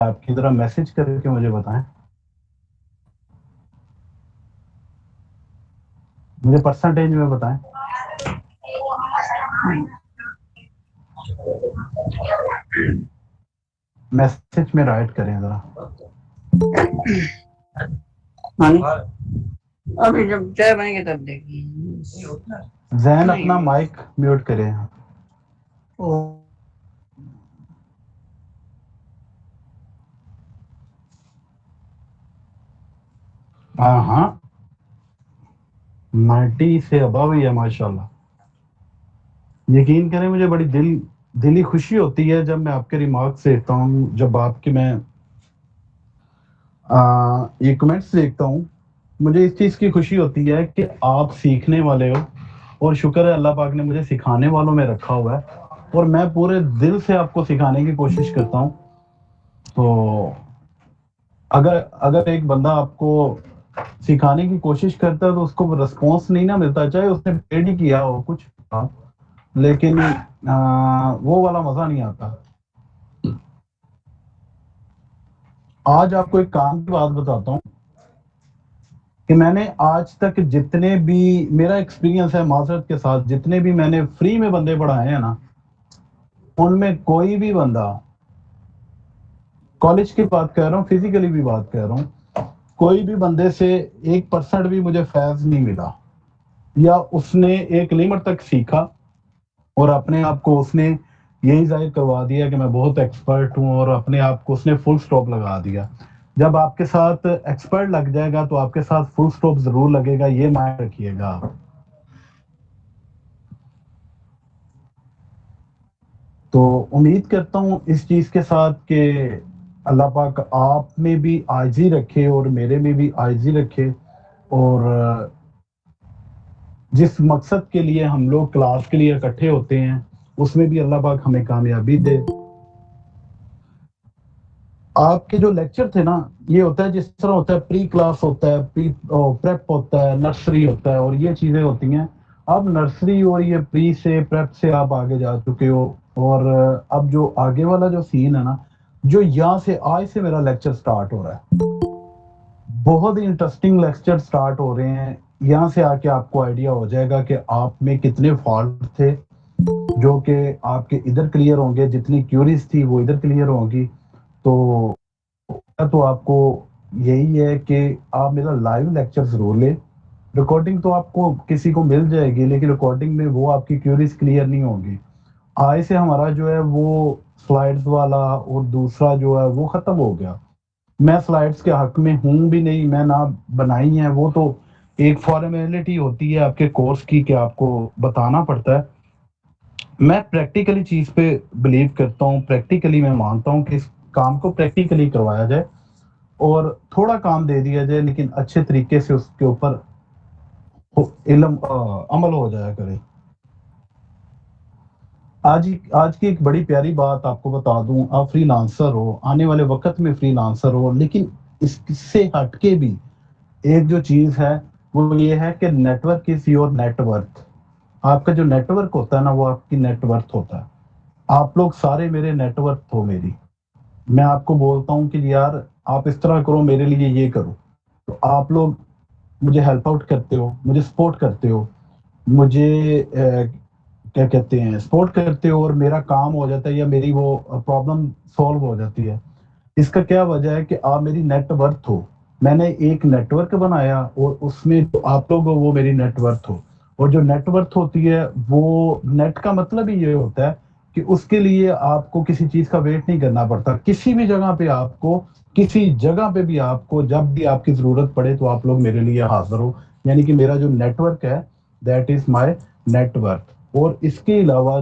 आपकी तरह मैसेज करके मुझे बताएं, मुझे परसेंटेज में बताएं। मैसेज में राइट करें जरा। अभी जब चाय बनेगी तब देखिए। जैन अपना माइक म्यूट करें। हाँ हाँ, 90 से अबव ही है माशाल्लाह। यकीन करें मुझे बड़ी दिली खुशी होती है जब मैं आपके रिमार्क्स देखता हूँ, जब आपके मैं ये कमेंट्स देखता हूँ। मुझे इस चीज़ की खुशी होती है कि आप सीखने वाले हो, और शुक्र है अल्लाह पाक ने मुझे सिखाने वालों में रखा हुआ है, और मैं पूरे दिल से आपको सिखाने की कोशिश करता हूँ। तो अगर अगर एक बंदा आपको सिखाने की कोशिश करता है तो उसको रिस्पॉन्स नहीं ना मिलता, चाहे उसने पेड ही किया हो कुछ, लेकिन वो वाला मजा नहीं आता। आज आपको एक काम की बात बताता हूँ कि मैंने आज तक जितने भी मेरा एक्सपीरियंस है माजरत के साथ, जितने भी मैंने फ्री में बंदे पढ़ाए हैं ना, उनमें कोई भी बंदा, कॉलेज की बात कर रहा हूँ, फिजिकली भी बात कर रहा हूँ, कोई भी बंदे से 1% भी मुझे फैज नहीं मिला, या उसने एक लिमिट तक सीखा और अपने आप को उसने यही जाहिर करवा दिया कि मैं बहुत एक्सपर्ट हूँ, और अपने आप को उसने फुल स्टॉप लगा दिया। जब आपके साथ एक्सपर्ट लग जाएगा तो आपके साथ फुल स्टॉप जरूर लगेगा, ये माइंड रखिएगा आप। तो उम्मीद करता हूँ इस चीज के साथ कि अल्लाह पाक आप में भी आजिज़ी रखे और मेरे में भी आजिज़ी रखे, और जिस मकसद के लिए हम लोग क्लास के लिए इकट्ठे होते हैं उसमें भी अल्लाह पाक हमें कामयाबी दे। आपके जो लेक्चर थे ना, ये होता है जिस तरह होता है प्री क्लास होता है, प्री प्रेप होता है, नर्सरी होता है, और ये चीजें होती हैं। अब नर्सरी और ये प्री से प्रेप से आप आगे जा चुके हो, और अब जो आगे वाला जो सीन है ना, जो यहाँ से आज से मेरा लेक्चर स्टार्ट हो रहा है, बहुत ही इंटरेस्टिंग लेक्चर स्टार्ट हो रहे हैं। यहाँ से आके आपको आइडिया हो जाएगा कि आप में कितने फॉल्ट थे, जो कि आपके इधर क्लियर होंगे, जितनी क्यूरीज थी वो इधर क्लियर होंगी। तो आपको यही है कि आप मेरा लाइव लेक्चर जरूर लें। रिकॉर्डिंग तो आपको किसी को मिल जाएगी, लेकिन रिकॉर्डिंग में वो आपकी क्यूरीज क्लियर नहीं होंगी। आज से हमारा जो है वो स्लाइड्स वाला और दूसरा जो है वो खत्म हो गया। मैं स्लाइड्स के हक में हूं भी नहीं, मैं ना बनाई है, वो तो एक फॉर्मेलिटी होती है आपके कोर्स की कि आपको बताना पड़ता है। मैं प्रैक्टिकली चीज पे बिलीव करता हूँ, प्रैक्टिकली मैं मानता हूँ कि इस काम को प्रैक्टिकली करवाया जाए, और थोड़ा काम दे दिया जाए लेकिन अच्छे तरीके से उसके ऊपर इल्म अमल हो जाया करे। आज की एक बड़ी प्यारी बात आपको बता दूं, आप फ्रीलांसर हो, आने वाले वक्त में फ्रीलांसर हो, लेकिन इससे हटके भी एक जो चीज है वो ये है कि नेटवर्क इज योर नेटवर्थ। आपका जो नेटवर्क होता है ना, वो आपकी नेटवर्थ होता है। आप लोग सारे मेरे नेटवर्क हो मेरी। मैं आपको बोलता हूँ कि यार आप इस तरह करो, मेरे लिए ये करो, तो आप लोग मुझे हेल्प आउट करते हो, मुझे सपोर्ट करते हो, मुझे क्या कहते हैं, सपोर्ट करते हो, और मेरा काम हो जाता है या मेरी वो प्रॉब्लम सॉल्व हो जाती है। इसका क्या वजह है कि आप मेरी नेटवर्थ हो। मैंने एक नेटवर्क बनाया और उसमें जो आप लोग हो वो मेरी नेटवर्थ हो। और जो नेटवर्थ होती है, वो नेट का मतलब ही ये होता है कि उसके लिए आपको किसी चीज का वेट नहीं करना पड़ता। किसी भी जगह पे आपको, किसी जगह पे भी आपको जब भी आपकी जरूरत पड़े तो आप लोग मेरे लिए हाजिर हो। यानी कि मेरा जो नेटवर्क है, दैट इज माय नेटवर्क। और इसके अलावा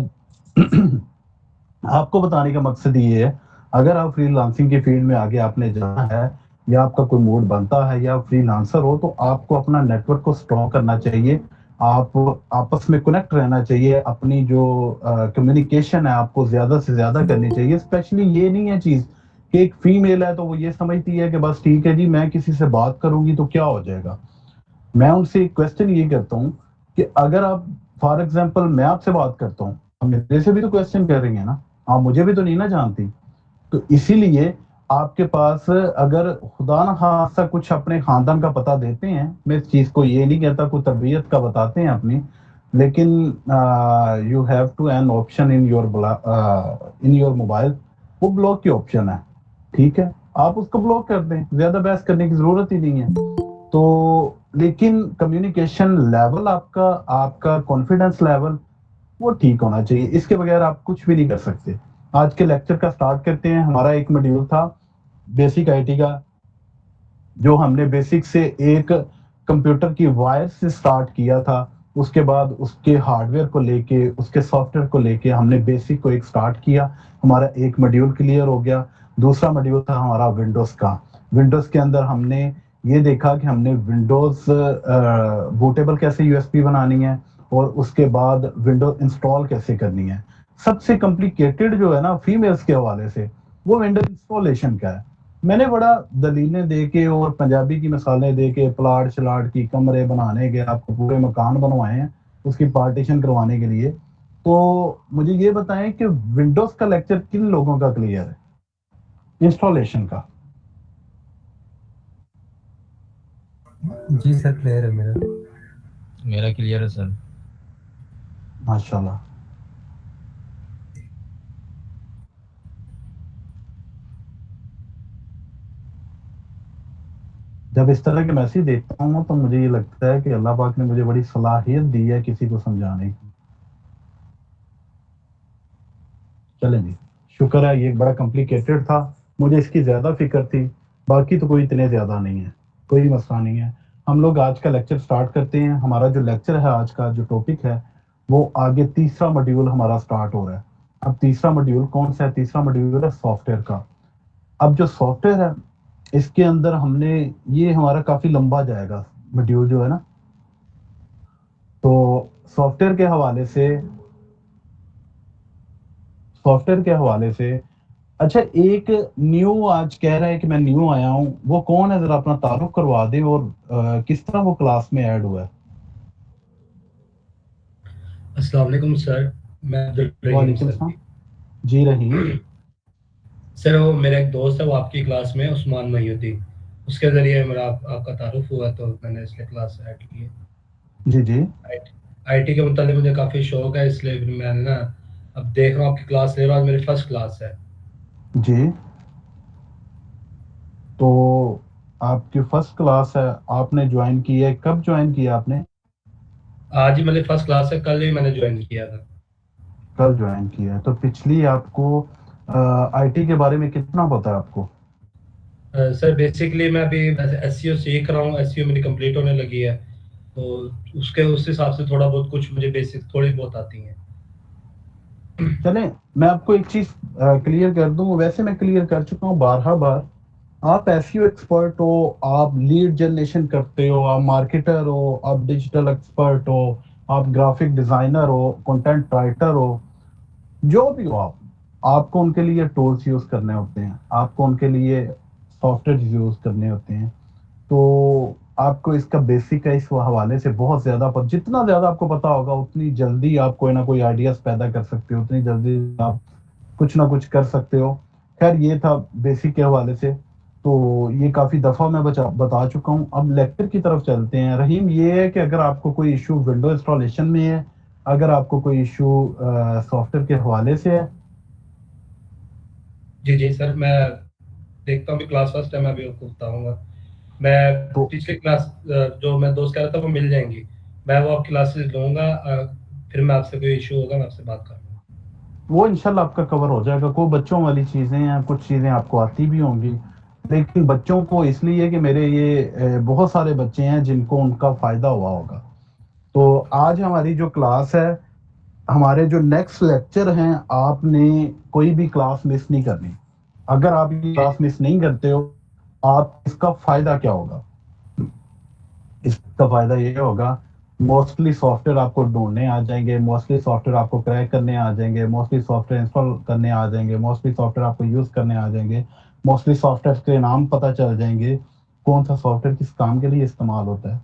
आपको बताने का मकसद ये है, अगर आप फ्रीलांसिंग की फील्ड में आगे आपने जाना है, या आपका कोई मूड बनता है, या फ्रीलांसर हो, तो आपको अपना नेटवर्क को स्ट्रॉन्ग करना चाहिए। आप आपस में कनेक्ट रहना चाहिए, अपनी जो कम्युनिकेशन है आपको ज्यादा से ज्यादा करनी चाहिए। स्पेशली ये नहीं है चीज कि एक फीमेल है तो वो ये समझती है कि बस ठीक है जी, मैं किसी से बात करूंगी तो क्या हो जाएगा। मैं उनसे एक क्वेश्चन ये करता हूँ कि अगर आप, फॉर एग्जाम्पल मैं आपसे बात करता हूँ, आप मेरे से भी तो क्वेश्चन कर रही है ना, आप मुझे भी तो नहीं ना जानती। तो इसीलिए आपके पास अगर खुदा न खास्ता कुछ अपने खानदान का पता देते हैं, मैं इस चीज़ को ये नहीं कहता, कोई तबीयत का बताते हैं अपनी, लेकिन you have to an option in your mobile, वो ब्लॉक की ऑप्शन है, ठीक है? आप उसको ब्लॉक कर दें, ज़्यादा बहस करने की ज़रूरत ही नहीं है। तो लेकिन कम्युनिकेशन लेवल आपका आपका कॉन्फिडेंस लेवल वो ठीक होना चाहिए, इसके बगैर आप कुछ भी नहीं कर सकते। आज के लेक्चर का स्टार्ट करते हैं। हमारा एक मॉड्यूल था बेसिक आईटी का, जो हमने बेसिक से एक कंप्यूटर की वायर से स्टार्ट किया था, उसके बाद उसके हार्डवेयर को लेके, उसके सॉफ्टवेयर को लेके हमने बेसिक को एक स्टार्ट किया। हमारा एक मॉड्यूल क्लियर हो गया। दूसरा मॉड्यूल था हमारा विंडोज़ का। विंडोज़ के अंदर हमने ये देखा कि हमने विंडोज़ बूटेबल कैसे यूएसबी बनानी है और उसके बाद विंडोज़ इंस्टॉल कैसे करनी है। सबसे कॉम्प्लिकेटेड जो है ना फीमेल्स के हवाले से, वो विंडोज़ इंस्टॉलेशन का है। मैंने बड़ा दलीलें दे के और पंजाबी की मिसालें दे के प्लाट शलाट की कमरे बनाने के, आपको पूरे मकान बनवाए हैं उसकी पार्टीशन करवाने के लिए। तो मुझे ये बताएं कि विंडोज का लेक्चर किन लोगों का क्लियर है, इंस्टॉलेशन का? जी सर, क्लियर है मेरा। मेरा क्लियर है सर। माशाल्लाह। जब इस तरह के मैसेज देखता हूँ तो मुझे ये लगता है कि अल्लाह पाक ने मुझे बड़ी सलाहियत दी है किसी को समझाने की। चलें जी, शुक्र है, ये बड़ा कॉम्प्लिकेटेड था, मुझे इसकी ज़्यादा फ़िक्र थी, बाकी तो कोई इतने ज़्यादा नहीं है, कोई मसला नहीं है। हम लोग आज का लेक्चर स्टार्ट करते हैं। हमारा जो लेक्चर है, आज का जो टॉपिक है, वो आगे तीसरा मॉड्यूल हमारा स्टार्ट हो रहा है। अब तीसरा मॉड्यूल कौन सा है? तीसरा मॉड्यूल है सॉफ्टवेयर का। अब जो सॉफ्टवेयर है, इसके अंदर हमने, ये हमारा काफ़ी लंबा जाएगा मॉड्यूल जो है ना, तो सॉफ्टवेयर के हवाले से अच्छा, एक न्यू आज कह रहा है कि मैं न्यू आया हूँ, वो कौन है? ज़रा अपना तारुफ करवा दें और किस तरह वो क्लास में ऐड हुआ है? अस्सलाम वालेकुम सर, मैं अब्दुल रहीम वालेकुम सर। सलाम। जी रहीम। सर वो मेरा एक दोस्त है, वो आपकी क्लास में है, उस्मान मोहिउद्दीन। उसके ज़रिए मेरा आपका तारुफ हुआ, तो मैंने इसलिए क्लास ऐड की है। जी, जी। आईटी के मुतालिक मुझे काफ़ी शौक है, इसलिए फिर मैंने ना अब देख रहा हूँ आपकी क्लास ले रहा हूँ, आज मेरी फर्स्ट क्लास है। जी। तो आपकी फर्स्ट क्लास है, आपने ज्वाइन की है, कब ज्वाइन किया आपने? आज ही मेरी फर्स्ट क्लास है, कल ही मैंने ज्वाइन किया था। कल ज्वाइन किया है। तो पिछली आपको आईटी के बारे में कितना पता है आपको? सर बेसिकली मैं अभी एसईओ सीख रहा हूँ, एसईओ मेरी कंप्लीट होने लगी है, तो उस हिसाब से थोड़ा बहुत कुछ मुझे बेसिक थोड़ी बहुत आती हैं। चलें, मैं आपको एक चीज़ क्लियर कर दूँ, वैसे मैं क्लियर कर चुका हूँ बारहा बार। आप एसईओ एक्सपर्ट हो, आप लीड जनरेशन करते हो, आप मार्केटर हो, आप डिजिटल एक्सपर्ट हो, आप ग्राफिक डिज़ाइनर हो, कंटेंट राइटर हो, जो भी हो आप, आपको उनके लिए टूल्स यूज़ करने होते हैं, आपको उनके लिए सॉफ्टवेयर यूज़ करने होते हैं। तो आपको इसका बेसिक है, इस हवाले से बहुत ज़्यादा जितना ज़्यादा आपको पता होगा, उतनी जल्दी आप कोई ना कोई आइडियाज़ पैदा कर सकते हो, उतनी जल्दी आप कुछ ना कुछ कर सकते हो। खैर, ये था बेसिक के हवाले से, तो ये काफ़ी दफ़ा मैं बता चुका हूँ। अब लेक्चर की तरफ चलते हैं। रहीम, ये है कि अगर आपको कोई इशू विंडो इंस्टॉलेशन में है, अगर आपको कोई इशू सॉफ्टवेयर के हवाले से है। जी, जी सर, मैं देखता हूँ, अभी क्लास फर्स्ट है, मैं अभी आपको बताऊँगा। मैं तो पिछली क्लास जो मैं दोस्त कह रहा था वो मिल जाएँगी। मैं वो आपकी क्लासेस लूँगा, फिर मैं आपसे कोई इश्यू होगा मैं आपसे बात कर लूँगा। वो इंशाल्लाह आपका कवर हो जाएगा। कोई बच्चों वाली चीज़ें हैं, कुछ चीज़ें आपको आती भी होंगी, लेकिन बच्चों को इसलिए कि मेरे ये बहुत सारे बच्चे हैं जिनको उनका फ़ायदा हुआ होगा। तो आज हमारी जो क्लास है, हमारे जो नेक्स्ट लेक्चर हैं, आपने कोई भी क्लास मिस नहीं करनी। अगर आप ये क्लास मिस नहीं करते हो, आप इसका फ़ायदा क्या होगा? इसका फ़ायदा ये होगा, मोस्टली सॉफ्टवेयर आपको ढूँढने आ जाएँगे, मोस्टली सॉफ्टवेयर आपको क्रैक करने आ जाएँगे, मोस्टली सॉफ्टवेयर इंस्टॉल करने आ जाएँगे, मोस्टली सॉफ्टवेयर आपको यूज़ करने आ जाएँगे, मोस्टली सॉफ्टवेयर के नाम पता चल जाएँगे, कौन-सा सॉफ्टवेयर किस काम के लिए इस्तेमाल होता है।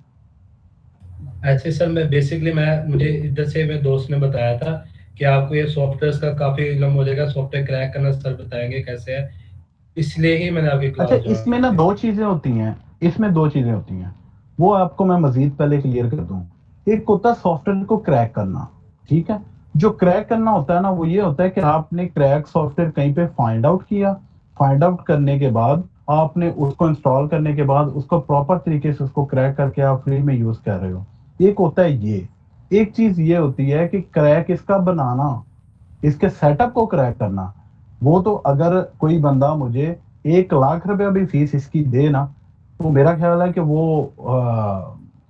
ऐसे सर मुझे इधर से मेरे दोस्त ने बताया था कि आपको ये सॉफ्टवेयर का काफ़ी इल्म हो जाएगा, सॉफ्टवेयर क्रैक करना सर बताएँगे कैसे है। इसलिए ही मैंने आपकी क्लास अच्छा, ज्वाइन इसमें ना की। दो चीजें होती हैं, इसमें दो चीजें होती हैं, वो आपको मैं मजीद पहले क्लियर कर दूं। एक होता है सॉफ्टवेयर को क्रैक करना, ठीक है। जो क्रैक करना होता है ना, वो ये होता है कि आपने क्रैक सॉफ्टवेयर कहीं पे फाइंड आउट किया, फाइंड आउट करने के बाद आपने उसको इंस्टॉल करने के बाद उसको प्रॉपर तरीके से उसको क्रैक करके आप फ्री में यूज कर रहे हो। एक होता है ये, एक चीज ये होती है कि क्रैक इसका बनाना, इसके सेटअप को क्रैक करना। वो तो अगर कोई बंदा मुझे 1 लाख रुपया भी फीस इसकी दे ना, तो मेरा ख्याल है कि वो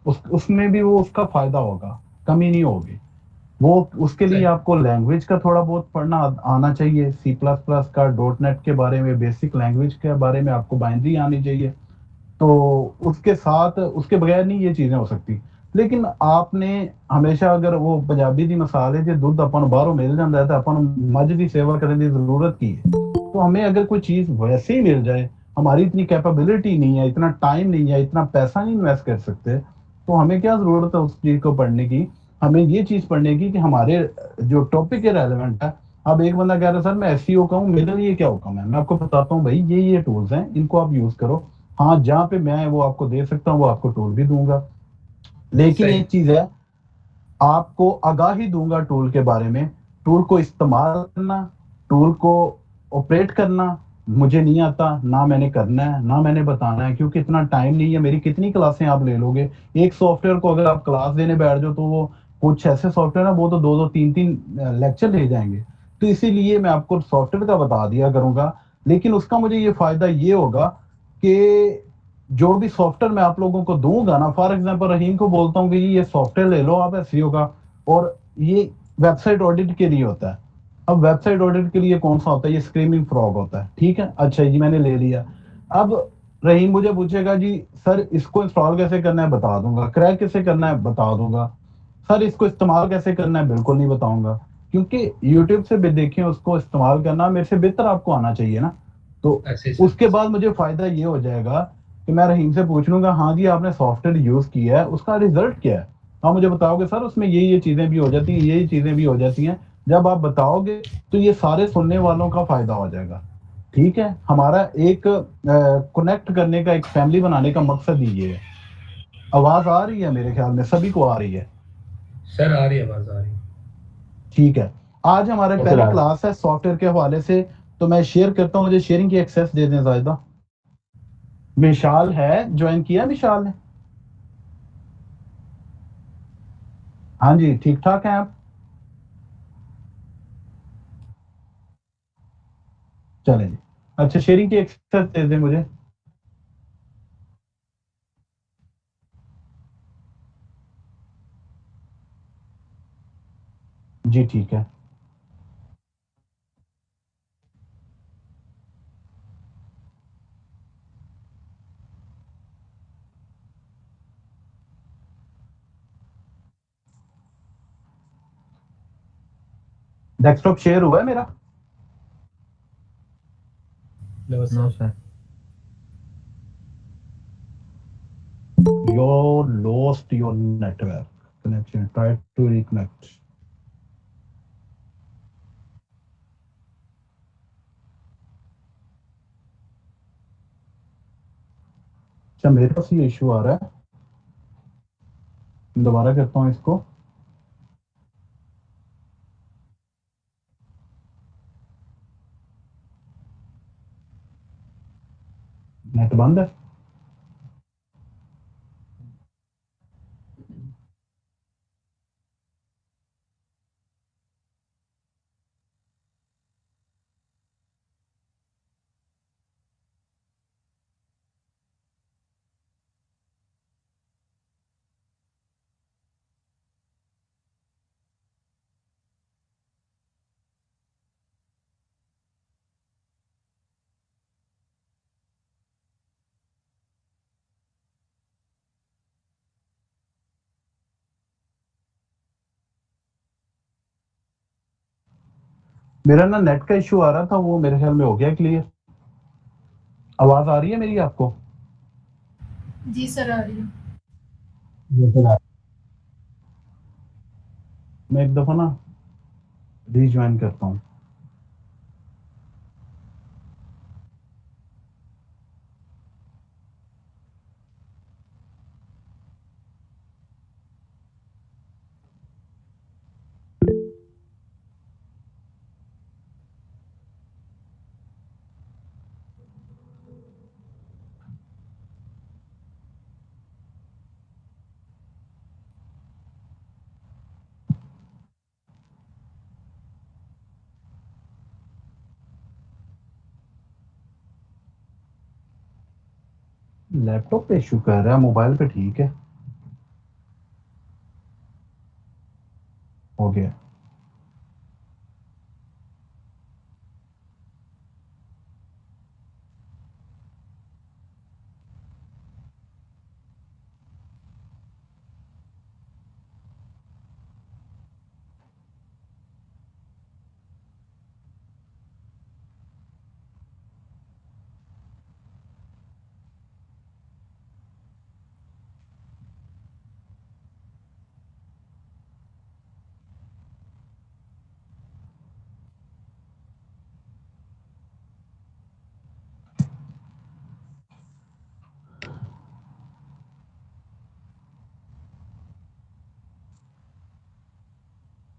उसमें भी वो उसका फायदा होगा, कमी नहीं होगी। वो उसके लिए सही। आपको लैंग्वेज का थोड़ा बहुत पढ़ना आना चाहिए, C++ का, .NET के बारे में, बेसिक लैंग्वेज के बारे में आपको बाइनरी आनी चाहिए। तो उसके साथ उसके बगैर नहीं ये चीजें हो सकती। लेकिन आपने हमेशा अगर वो पंजाबी दी मिसाल है जो दुध अपन बाहरों मिल जाता है तो अपन मज की सेवा करने की जरूरत की है। तो हमें अगर कोई चीज वैसे ही मिल जाए, हमारी इतनी कैपेबिलिटी नहीं है, इतना टाइम नहीं है, इतना पैसा नहीं इन्वेस्ट कर सकते, तो हमें क्या जरूरत है उस चीज को पढ़ने की। हमें ये चीज पढ़ने की कि हमारे जो टॉपिक के रेलिवेंट है। अब एक बंदा कह रहा है सर मैं SEO का हूँ, मेरे लिए क्या हुक्म है, मैं आपको बताता हूँ भाई ये टूल्स हैं, इनको आप यूज करो। हाँ, जहाँ पे मैं वो आपको दे सकता हूँ वो आपको टूल भी दूंगा। लेकिन सही। एक चीज है, आपको आगाही दूंगा टूल के बारे में। टूल को इस्तेमाल करना, टूल को ऑपरेट करना मुझे नहीं आता, ना मैंने करना है ना मैंने बताना है, क्योंकि इतना टाइम नहीं है। मेरी कितनी क्लासें आप ले लोगे, एक सॉफ्टवेयर को अगर आप क्लास देने बैठ जाओ तो वो कुछ ऐसे सॉफ्टवेयर है वो तो 2-2 3-3 लेक्चर ले जाएंगे। तो इसीलिए मैं आपको सॉफ्टवेयर का बता दिया करूंगा। लेकिन उसका मुझे ये फायदा ये होगा कि जो भी सॉफ्टवेयर मैं आप लोगों को दूंगा ना, फॉर एग्जांपल रहीम को बोलता हूँ कि ये सॉफ्टवेयर ले लो आप SEO का, और ये वेबसाइट ऑडिट के लिए होता है। अब वेबसाइट ऑडिट के लिए कौन सा होता है, ये स्क्रीमिंग फ्रॉग होता है, ठीक है। अच्छा जी, मैंने ले लिया। अब रहीम मुझे पूछेगा जी सर इसको इंस्टॉल कैसे करना है, बता दूंगा। क्रैक कैसे करना है, बता दूंगा। सर इसको इस्तेमाल कैसे करना है, बिल्कुल नहीं बताऊंगा, क्योंकि यूट्यूब से भी देखें उसको इस्तेमाल करना मेरे से बेहतर आपको आना चाहिए ना। तो ऐसे ही सर। उसके बाद मुझे फायदा ये हो जाएगा कि मैं रहीम से पूछ लूंगा, हाँ जी आपने सॉफ्टवेयर यूज किया है, उसका रिजल्ट क्या है। आप मुझे बताओगे सर उसमें ये चीजें भी हो जाती हैं, ये चीजें भी हो जाती हैं। जब आप बताओगे तो ये सारे सुनने वालों का फायदा हो जाएगा। ठीक है, हमारा एक कनेक्ट करने का, एक फैमिली बनाने का मकसद ही ये है। आवाज आ रही है मेरे ख्याल में सभी को आ रही है। सर आ रही है, आवाज आ रही है। ठीक है, आज हमारे यस सर पहली आज क्लास है सॉफ्टवेयर के हवाले से। तो मैं शेयर करता हूँ, मुझे शेयरिंग की एक्सेस दे दें जायदा। विशाल है, ज्वाइन किया विशाल ने? हाँ जी, ठीक ठाक हैं आप? चलें जी। अच्छा, शेयरिंग की एक्सेस दे दें मुझे। जी ठीक है। डेस्कटॉप शेयर हुआ है मेरा? No no sir. Sir. Your lost your network connection, try to reconnect। अच्छा, मेरे पास ये इशू आ रहा है, मैं दोबारा करता हूँ इसको। नेट बंद है। मेरा ना नेट का इशू आ रहा था, वो मेरे ख्याल में हो गया क्लियर। आवाज आ रही है मेरी आपको? जी सर आ रही है। मैं एक दफा ना रीज्वाइन करता हूँ। लैपटॉप पे इशू कर रहा है, मोबाइल पे ठीक है, हो गया।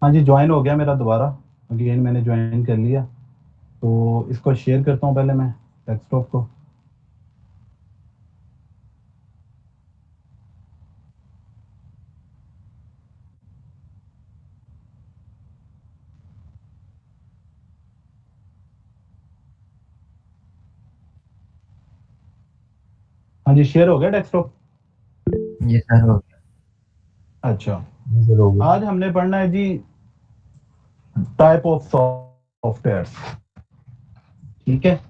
हाँ जी, ज्वाइन हो गया मेरा दोबारा, अगेन मैंने ज्वाइन कर लिया। तो इसको शेयर करता हूँ पहले मैं डेस्कटॉप को। हाँ जी, शेयर हो गया डेस्कटॉप। जी सर हो गया। अच्छा, जी सर हो गया। आज हमने पढ़ना है जी टाइप ऑफ सॉफ्टवेयर। ठीक है,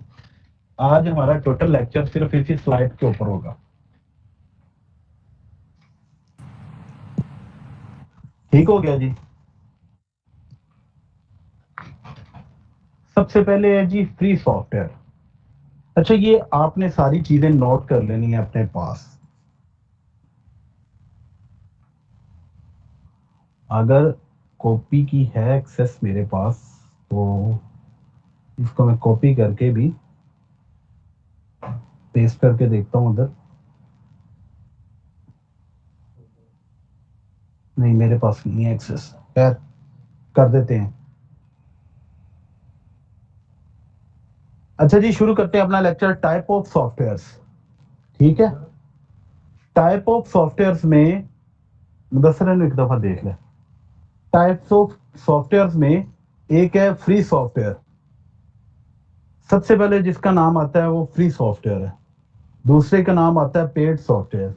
आज हमारा टोटल लेक्चर सिर्फ इसी स्लाइड के ऊपर होगा। ठीक हो गया जी। सबसे पहले है जी फ्री सॉफ्टवेयर। अच्छा, ये आपने सारी चीजें नोट कर लेनी है अपने पास। अगर कॉपी की है एक्सेस मेरे पास तो इसको मैं कॉपी करके भी पेस्ट करके देखता हूं उधर। नहीं, मेरे पास नहीं है एक्सेस, खैर कर देते हैं। अच्छा जी, शुरू करते हैं अपना लेक्चर टाइप ऑफ सॉफ्टवेयर्स। ठीक है, टाइप ऑफ सॉफ्टवेयर्स में मुदस्सर ने एक दफा देख ले। टाइप्स ऑफ सॉफ्टवेयर्स में एक है फ्री सॉफ्टवेयर। सबसे पहले जिसका नाम आता है वो फ्री सॉफ्टवेयर है। दूसरे का नाम आता है पेड सॉफ्टवेयर।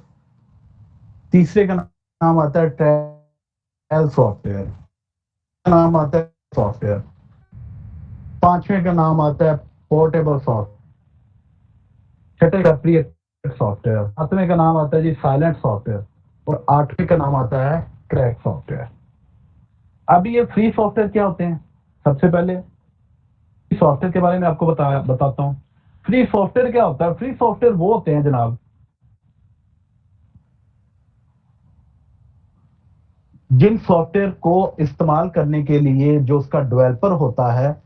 तीसरे का नाम आता है ट्रायल सॉफ्टवेयर। नाम आता है सॉफ्टवेयर। पांचवें का नाम आता है पोर्टेबल सॉफ्टवेयर। छठे का फ्री सॉफ्टवेयर। सातवें का नाम आता है जी साइलेंट सॉफ्टवेयर। और आठवें का नाम आता है क्रैक सॉफ्टवेयर। अब ये फ्री सॉफ्टवेयर क्या होते हैं? सबसे पहले सॉफ्टवेयर के बारे में आपको बताता हूँ। फ्री सॉफ्टवेयर क्या होता है? फ्री सॉफ्टवेयर वो होते हैं जनाब जिन सॉफ्टवेयर को इस्तेमाल करने के लिए जो उसका डेवलपर होता है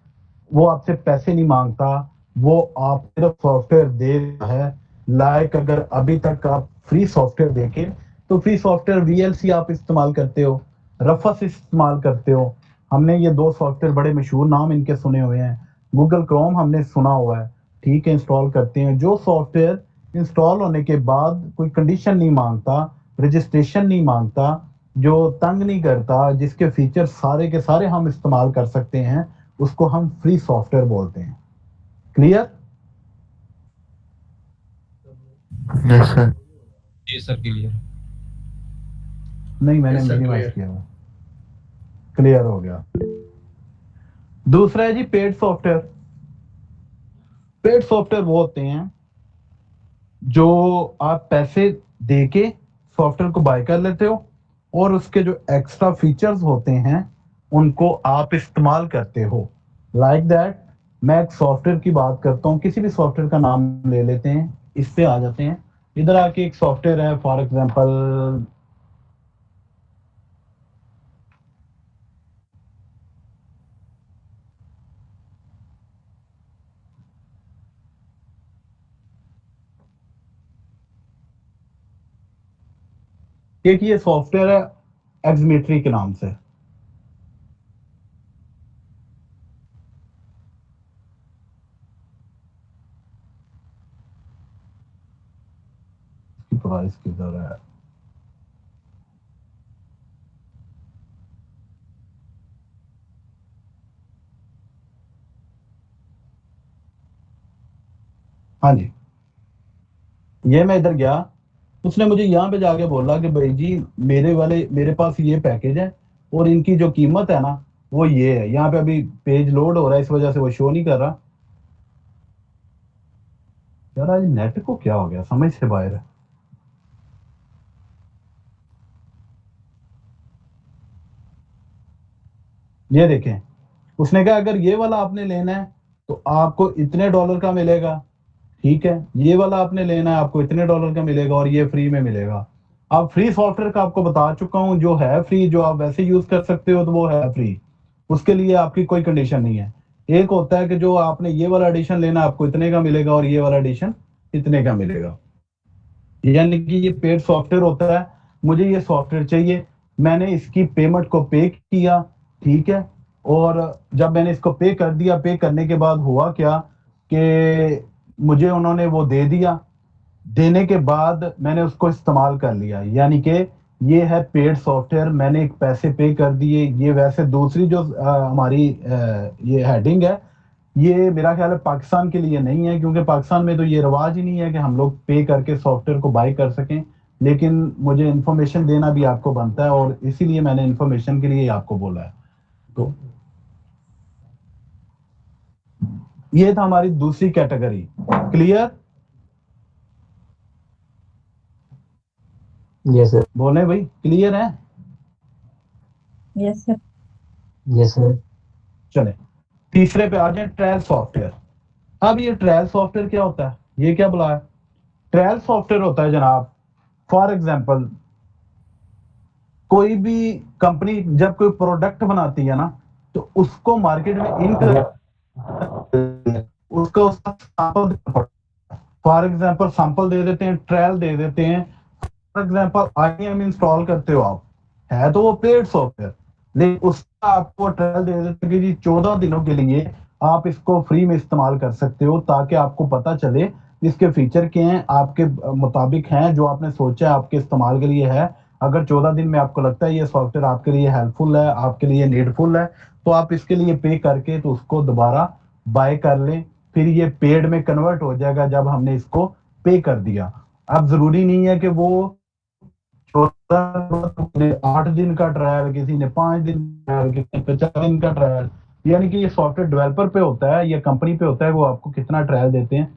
वो आपसे पैसे नहीं मांगता, वो आप सिर्फ सॉफ्टवेयर दे रहा है। लाइक अगर अभी तक आप फ्री सॉफ्टवेयर देखें तो फ्री सॉफ्टवेयर वीएलसी आप इस्तेमाल करते हो, रफस इस्तेमाल करते हो। हमने ये दो सॉफ्टवेयर बड़े मशहूर नाम इनके सुने हुए हैं। गूगल क्रोम हमने सुना हुआ है, ठीक है, इंस्टॉल करते हैं। जो सॉफ्टवेयर इंस्टॉल होने के बाद कोई कंडीशन नहीं मांगता, रजिस्ट्रेशन नहीं मांगता, जो तंग नहीं करता, जिसके फीचर सारे के सारे हम इस्तेमाल कर सकते हैं, उसको हम फ्री सॉफ्टवेयर बोलते हैं। क्लियर? Yes sir. जी सर क्लियर। नहीं, मैंने Yes, sir, मिनिमाइज clear. किया हुआ। क्लियर हो गया। दूसरा है जी पेड सॉफ्टवेयर। पेड सॉफ्टवेयर वो होते हैं जो आप पैसे देके सॉफ्टवेयर को बाय कर लेते हो और उसके जो एक्स्ट्रा फीचर्स होते हैं उनको आप इस्तेमाल करते हो। लाइक दैट, मैं एक सॉफ्टवेयर की बात करता हूँ, किसी भी सॉफ्टवेयर का नाम ले लेते हैं, इस पे आ जाते हैं। इधर आके एक सॉफ्टवेयर है फॉर एग्जांपल, एक ये सॉफ्टवेयर है एक्समेट्री के नाम से। प्राइस किधर है? हाँ जी, ये मैं इधर गया, उसने मुझे यहाँ पे जाके बोला कि भाई जी मेरे पास ये पैकेज है और इनकी जो कीमत है ना वो ये है। यहाँ पे अभी पेज लोड हो रहा है, इस वजह से वो शो नहीं कर रहा। यार आज नेट को क्या हो गया, समझ से बाहर है। ये देखें, उसने कहा अगर ये वाला आपने लेना है तो आपको इतने डॉलर का मिलेगा, ठीक है, ये वाला आपने लेना है आपको इतने डॉलर का मिलेगा और ये फ्री में मिलेगा। अब फ्री सॉफ्टवेयर का आपको बता चुका हूं, जो है फ्री, जो आप वैसे यूज कर सकते हो तो वो है फ्री, उसके लिए आपकी कोई कंडीशन नहीं है। एक होता है कि जो आपने ये वाला एडिशन लेना आपको इतने का मिलेगा और ये वाला एडिशन इतने का मिलेगा, यानी कि ये पेड सॉफ्टवेयर होता है। मुझे ये सॉफ्टवेयर चाहिए, मैंने इसकी पेमेंट को पे किया, ठीक है, और जब मैंने इसको पे कर दिया, पे करने के बाद हुआ क्या कि मुझे उन्होंने वो दे दिया, देने के बाद मैंने उसको इस्तेमाल कर लिया, यानी कि ये है पेड सॉफ्टवेयर, मैंने एक पैसे पे कर दिए। ये वैसे दूसरी जो हमारी ये हेडिंग है, ये मेरा ख्याल है पाकिस्तान के लिए नहीं है, क्योंकि पाकिस्तान में तो ये रिवाज ही नहीं है कि हम लोग पे करके सॉफ्टवेयर को बाय कर सकें। लेकिन मुझे इंफॉर्मेशन देना भी आपको बनता है और इसीलिए मैंने इंफॉर्मेशन के लिए आपको बोला है। तो ये था हमारी दूसरी कैटेगरी। क्लियर? Yes sir. बोले भाई, क्लियर है? Yes sir. Yes sir. चले तीसरे पे आ जाए, ट्रायल सॉफ्टवेयर। अब ये ट्रायल सॉफ्टवेयर क्या होता है, ये क्या बुलाया? ट्रायल सॉफ्टवेयर होता है जनाब, फॉर एग्जांपल कोई भी कंपनी जब कोई प्रोडक्ट बनाती है ना तो उसको मार्केट में उसका सैंपल, फॉर एग्जांपल सैंपल दे देते हैं, ट्रायल दे देते हैं। फॉर एग्जांपल IAM इंस्टॉल करते हो आप, है तो वो पेड सॉफ्टवेयर, लेकिन उसका आपको ट्रायल दे देते हैं कि जी 14 दिनों के लिए आप इसको फ्री में इस्तेमाल कर सकते हो, ताकि आपको पता चले इसके फीचर क्या हैं, आपके मुताबिक हैं, जो आपने सोचा है आपके इस्तेमाल के लिए है। अगर 14 दिन में आपको लगता है ये सॉफ्टवेयर आपके लिए हेल्पफुल है, आपके लिए नीडफुल है, तो आप इसके लिए पे करके तो उसको दोबारा बाय कर लें, फिर ये पेड में कन्वर्ट हो जाएगा जब हमने इसको पे कर दिया। अब जरूरी नहीं है कि वो 8 दिन का ट्रायल, किसी ने 5 दिन ट्रायल, किसी ने 50 दिन का ट्रायल, यानी कि ये सॉफ्टवेयर डेवलपर पे होता है या कंपनी पे होता है, वो आपको कितना ट्रायल देते हैं।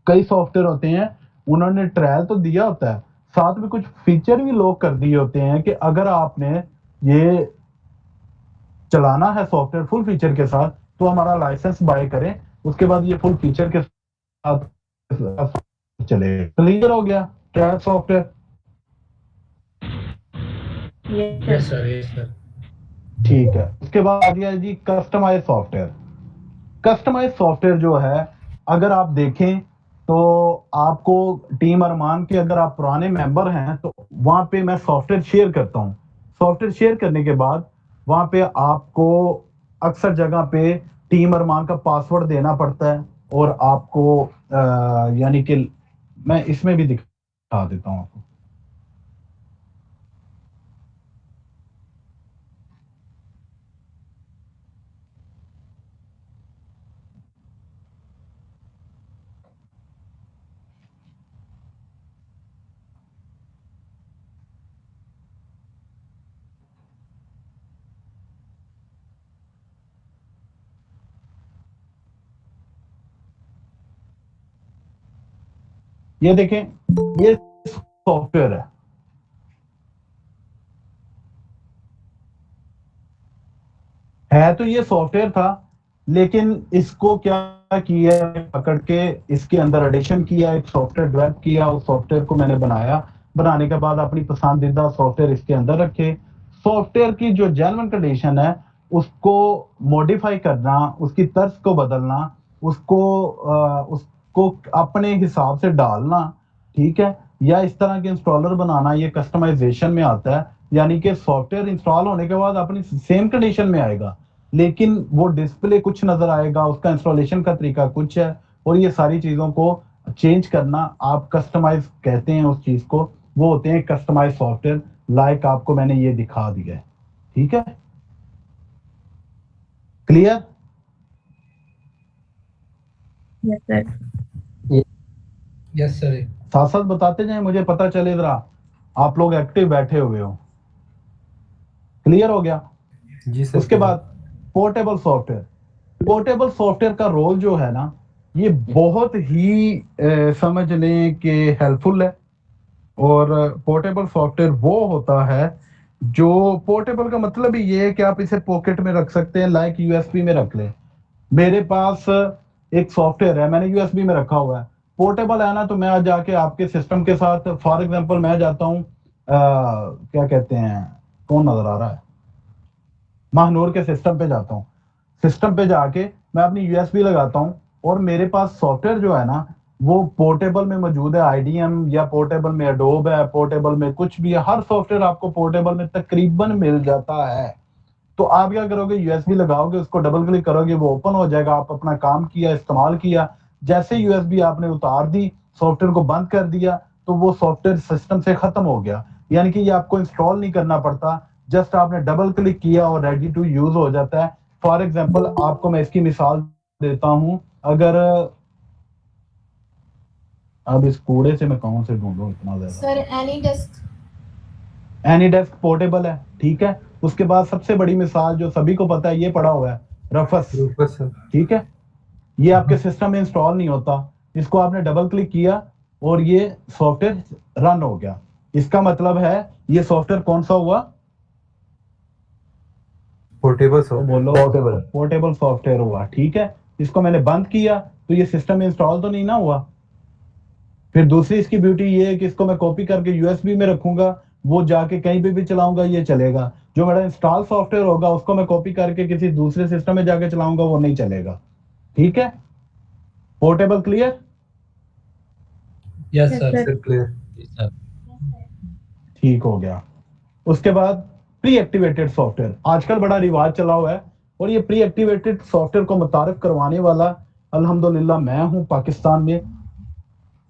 कई सॉफ्टवेयर होते हैं उन्होंने ट्रायल तो दिया होता है, साथ में कुछ फीचर भी लॉक कर दिए होते हैं कि अगर आपने ये चलाना है सॉफ्टवेयर फुल फीचर के साथ तो हमारा लाइसेंस बाय करें, उसके बाद ये फुल फीचर के साथ चले। क्लियर हो गया trial software? Yes sir, yes sir. ठीक है, उसके बाद आ गया जी कस्टमाइज सॉफ्टवेयर। कस्टमाइज सॉफ्टवेयर जो है, अगर आप देखें तो आपको टीम अरमान के अगर आप पुराने मेंबर हैं तो वहां पे मैं सॉफ्टवेयर शेयर करता हूं। सॉफ्टवेयर शेयर करने के बाद वहां पे आपको अक्सर जगह पे टीम अरमान का पासवर्ड देना पड़ता है, और आपको यानी कि मैं इसमें भी दिखा देता हूं आपको। ये देखें, ये सॉफ्टवेयर है तो ये सॉफ्टवेयर था, लेकिन इसको क्या किया, पकड़ के इसके अंदर एडिशन किया, एक सॉफ्टवेयर डेवलप किया, उस सॉफ्टवेयर को मैंने बनाया, बनाने के बाद अपनी पसंदीदा सॉफ्टवेयर इसके अंदर रखे। सॉफ्टवेयर की जो जेन्युइन कंडीशन है उसको मॉडिफाई करना, उसकी तर्ज को बदलना, उसको अपने हिसाब से डालना, ठीक है, या इस तरह के इंस्टॉलर बनाना, ये कस्टमाइजेशन में आता है। यानी कि सॉफ्टवेयर इंस्टॉल होने के बाद अपनी सेम कंडीशन में आएगा, लेकिन वो डिस्प्ले कुछ नजर आएगा, उसका इंस्टॉलेशन का तरीका कुछ है, और ये सारी चीजों को चेंज करना आप कस्टमाइज कहते हैं उस चीज को, वो होते हैं कस्टमाइज सॉफ्टवेयर। लाइक आपको मैंने ये दिखा दिया है, ठीक है? Clear? Yes sir. Yes sir. साथ साथ बताते जाएं, मुझे पता चले जरा आप लोग एक्टिव बैठे हुए हो। क्लियर हो गया? जी सर। उसके बाद पोर्टेबल सॉफ्टवेयर। पोर्टेबल सॉफ्टवेयर का रोल जो है ना, ये बहुत ही समझ लें कि हेल्पफुल है। और पोर्टेबल सॉफ्टवेयर वो होता है जो, पोर्टेबल का मतलब ही ये है कि आप इसे पॉकेट में रख सकते हैं, लाइक यूएसबी में रख लें। मेरे पास एक सॉफ्टवेयर है, मैंने यूएसबी में रखा हुआ है, पोर्टेबल है ना, तो मैं आज जाके आपके सिस्टम के साथ, फॉर एग्जांपल मैं जाता हूँ क्या कहते हैं, कौन नजर आ रहा है, महानूर के सिस्टम पे जाता हूँ। सिस्टम पे जाके मैं अपनी यूएसबी लगाता हूँ और मेरे पास सॉफ्टवेयर जो है ना वो पोर्टेबल में मौजूद है। आईडीएम या पोर्टेबल में एडोब है, पोर्टेबल में कुछ भी है, हर सॉफ्टवेयर आपको पोर्टेबल में तकरीबन मिल जाता है। तो आप क्या करोगे, यूएसबी लगाओगे, उसको डबल क्लिक करोगे, वो ओपन हो जाएगा। आप अपना काम किया, इस्तेमाल किया, जैसे यूएसबी आपने उतार दी, सॉफ्टवेयर को बंद कर दिया, तो वो सॉफ्टवेयर सिस्टम से खत्म हो गया। यानी कि ये आपको इंस्टॉल नहीं करना पड़ता, जस्ट आपने डबल क्लिक किया और रेडी टू यूज हो जाता है। फॉर एग्जाम्पल आपको मैं इसकी मिसाल देता हूं, अगर अब इस कूड़े से मैं कौन से ढूंढूं इतना ज्यादा। Sir AnyDesk. एनीडेस्क पोर्टेबल है, ठीक है। उसके बाद सबसे बड़ी मिसाल जो सभी को पता है, ये पड़ा हुआ है, रफस, सर। ठीक है। ये आपके सिस्टम में इंस्टॉल नहीं होता, इसको आपने डबल क्लिक किया और ये सॉफ्टवेयर रन हो गया। इसका मतलब है ये सॉफ्टवेयर कौन सा हुआ, पोर्टेबल तो बोलो पोर्टेबल सॉफ्टवेयर हुआ, ठीक है। इसको मैंने बंद किया तो ये सिस्टम में इंस्टॉल तो नहीं ना हुआ। फिर दूसरी इसकी ब्यूटी ये है कि इसको मैं कॉपी करके यूएसबी में रखूंगा, वो जाके कहीं पे भी चलाऊंगा, ये चलेगा। जो मेरा इंस्टॉल सॉफ्टवेयर होगा उसको मैं कॉपी करके किसी दूसरे सिस्टम में जाके चलाऊंगा, वो नहीं चलेगा, ठीक है। Portable clear? Yes sir. Clear. ठीक हो गया। उसके बाद प्री एक्टिवेटेड सॉफ्टवेयर आजकल बड़ा रिवाज चला हुआ है, और ये प्री एक्टिवेटेड सॉफ्टवेयर को मुतारिफ करवाने वाला अल्हम्दुलिल्लाह मैं हूं पाकिस्तान में।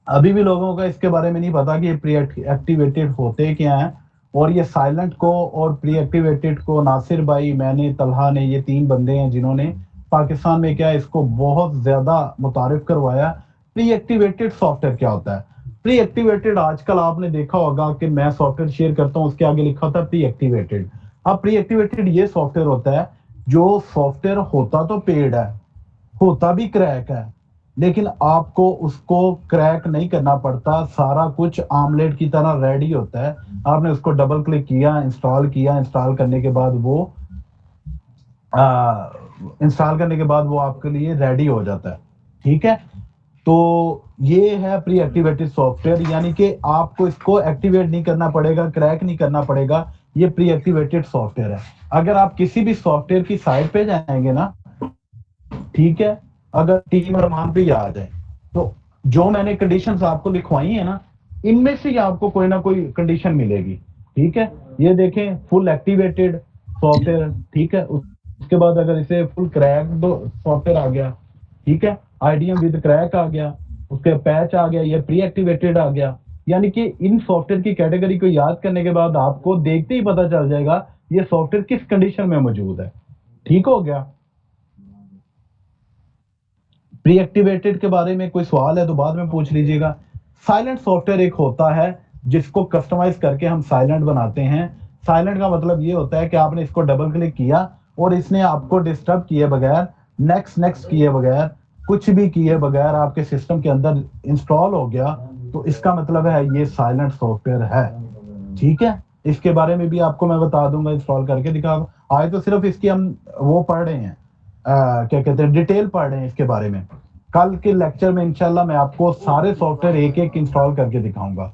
अभी भी लोगों का इसके बारे में नहीं पता कि ये प्री एक्टिवेटेड होते क्या हैं। और ये साइलेंट को और प्री एक्टिवेटेड को नासिर भाई, मैंने, तलहा ने, ये 3 बंदे हैं जिन्होंने पाकिस्तान में क्या इसको बहुत ज्यादा मुतारिफ करवाया। प्री एक्टिवेटेड सॉफ्टवेयर क्या होता है? प्री एक्टिवेटेड, आजकल आपने देखा होगा कि मैं सॉफ्टवेयर शेयर करता हूँ, उसके आगे लिखा होता है प्री एक्टिवेटेड। अब प्री एक्टिवेटेड ये सॉफ्टवेयर होता है जो सॉफ्टवेयर होता तो पेड है, होता भी क्रैक है, लेकिन आपको उसको क्रैक नहीं करना पड़ता, सारा कुछ आमलेट की तरह रेडी होता है। आपने उसको डबल क्लिक किया, इंस्टॉल किया, इंस्टॉल करने के बाद वो आपके लिए रेडी हो जाता है, ठीक है। तो ये है प्री एक्टिवेटेड सॉफ्टवेयर, यानी कि आपको इसको एक्टिवेट नहीं करना पड़ेगा, क्रैक नहीं करना पड़ेगा, ये प्री एक्टिवेटेड सॉफ्टवेयर है। अगर आप किसी भी सॉफ्टवेयर की साइट पे जाएंगे ना, ठीक है, अगर टीम अरमान पे आ जाए, तो जो मैंने कंडीशंस आपको लिखवाई है ना, इनमें से ही आपको कोई ना कोई कंडीशन मिलेगी, ठीक है। ये देखें, फुल एक्टिवेटेड सॉफ्टवेयर, ठीक है। उसके बाद अगर इसे फुल क्रैक सॉफ्टवेयर आ गया, ठीक है, आईडीएम विद क्रैक आ गया, उसके पैच आ गया, ये प्री एक्टिवेटेड आ गया। यानी कि इन सॉफ्टवेयर की कैटेगरी को याद करने के बाद आपको देखते ही पता चल जाएगा ये सॉफ्टवेयर किस कंडीशन में मौजूद है, ठीक हो गया। प्री एक्टिवेटेड के बारे में कोई सवाल है तो बाद में पूछ लीजिएगा। साइलेंट सॉफ्टवेयर एक होता है जिसको कस्टमाइज करके हम साइलेंट बनाते हैं। साइलेंट का मतलब ये होता है कि आपने इसको डबल क्लिक किया और इसने आपको डिस्टर्ब किए बगैर, नेक्स्ट किए बगैर, कुछ भी किए बगैर आपके सिस्टम के अंदर इंस्टॉल हो गया, तो इसका मतलब है ये साइलेंट सॉफ्टवेयर है, ठीक है। इसके बारे में भी आपको मैं बता दूंगा, इंस्टॉल करके दिखा। आज तो सिर्फ इसकी हम वो पढ़ रहे हैं, क्या कहते हैं, डिटेल पढ़ रहे हैं इसके बारे में। कल के लेक्चर में इंशाल्लाह मैं आपको सारे सॉफ्टवेयर एक एक इंस्टॉल करके दिखाऊंगा,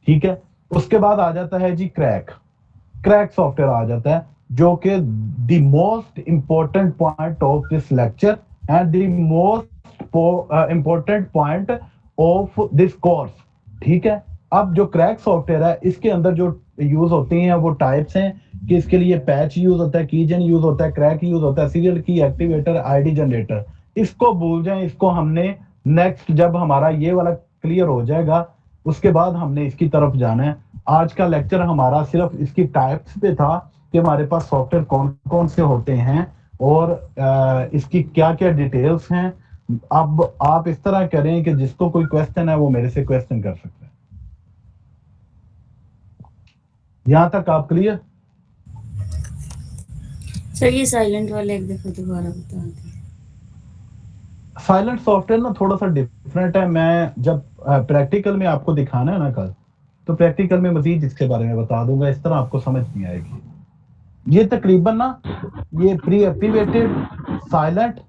ठीक है। उसके बाद आ जाता है जी क्रैक सॉफ्टवेयर आ जाता है, जो कि the most important point of this lecture and the most important point of this course, ठीक है। अब जो क्रैक सॉफ्टवेयर है, इसके अंदर जो यूज होती हैं वो टाइप्स हैं कि इसके लिए पैच यूज होता है, कीजन यूज होता है, क्रैक यूज होता है, सीरियल की एक्टिवेटर, आईडी जनरेटर। इसको भूल जाएं, इसको हमने नेक्स्ट जब हमारा ये वाला क्लियर हो जाएगा उसके बाद हमने इसकी तरफ जाना है। आज का लेक्चर हमारा सिर्फ इसकी टाइप्स पे था कि हमारे पास सॉफ्टवेयर कौन कौन से होते हैं और इसकी क्या क्या डिटेल्स हैं। अब आप इस तरह करें कि जिसको कोई क्वेश्चन है वो मेरे से क्वेश्चन कर सकते हैं। यहाँ तक आप क्लियर? सर ये साइलेंट वाले एक दफा दोबारा बता दें। साइलेंट सॉफ्टवेयर ना थोड़ा सा डिफरेंट है। मैं जब प्रैक्टिकल में आपको दिखाना है ना कल, तो प्रैक्टिकल में मजीद इसके बारे में बता दूंगा, इस तरह आपको समझ नहीं आएगी। ये तकरीबन ना ये प्री एक्टिवेटेड, साइलेंट,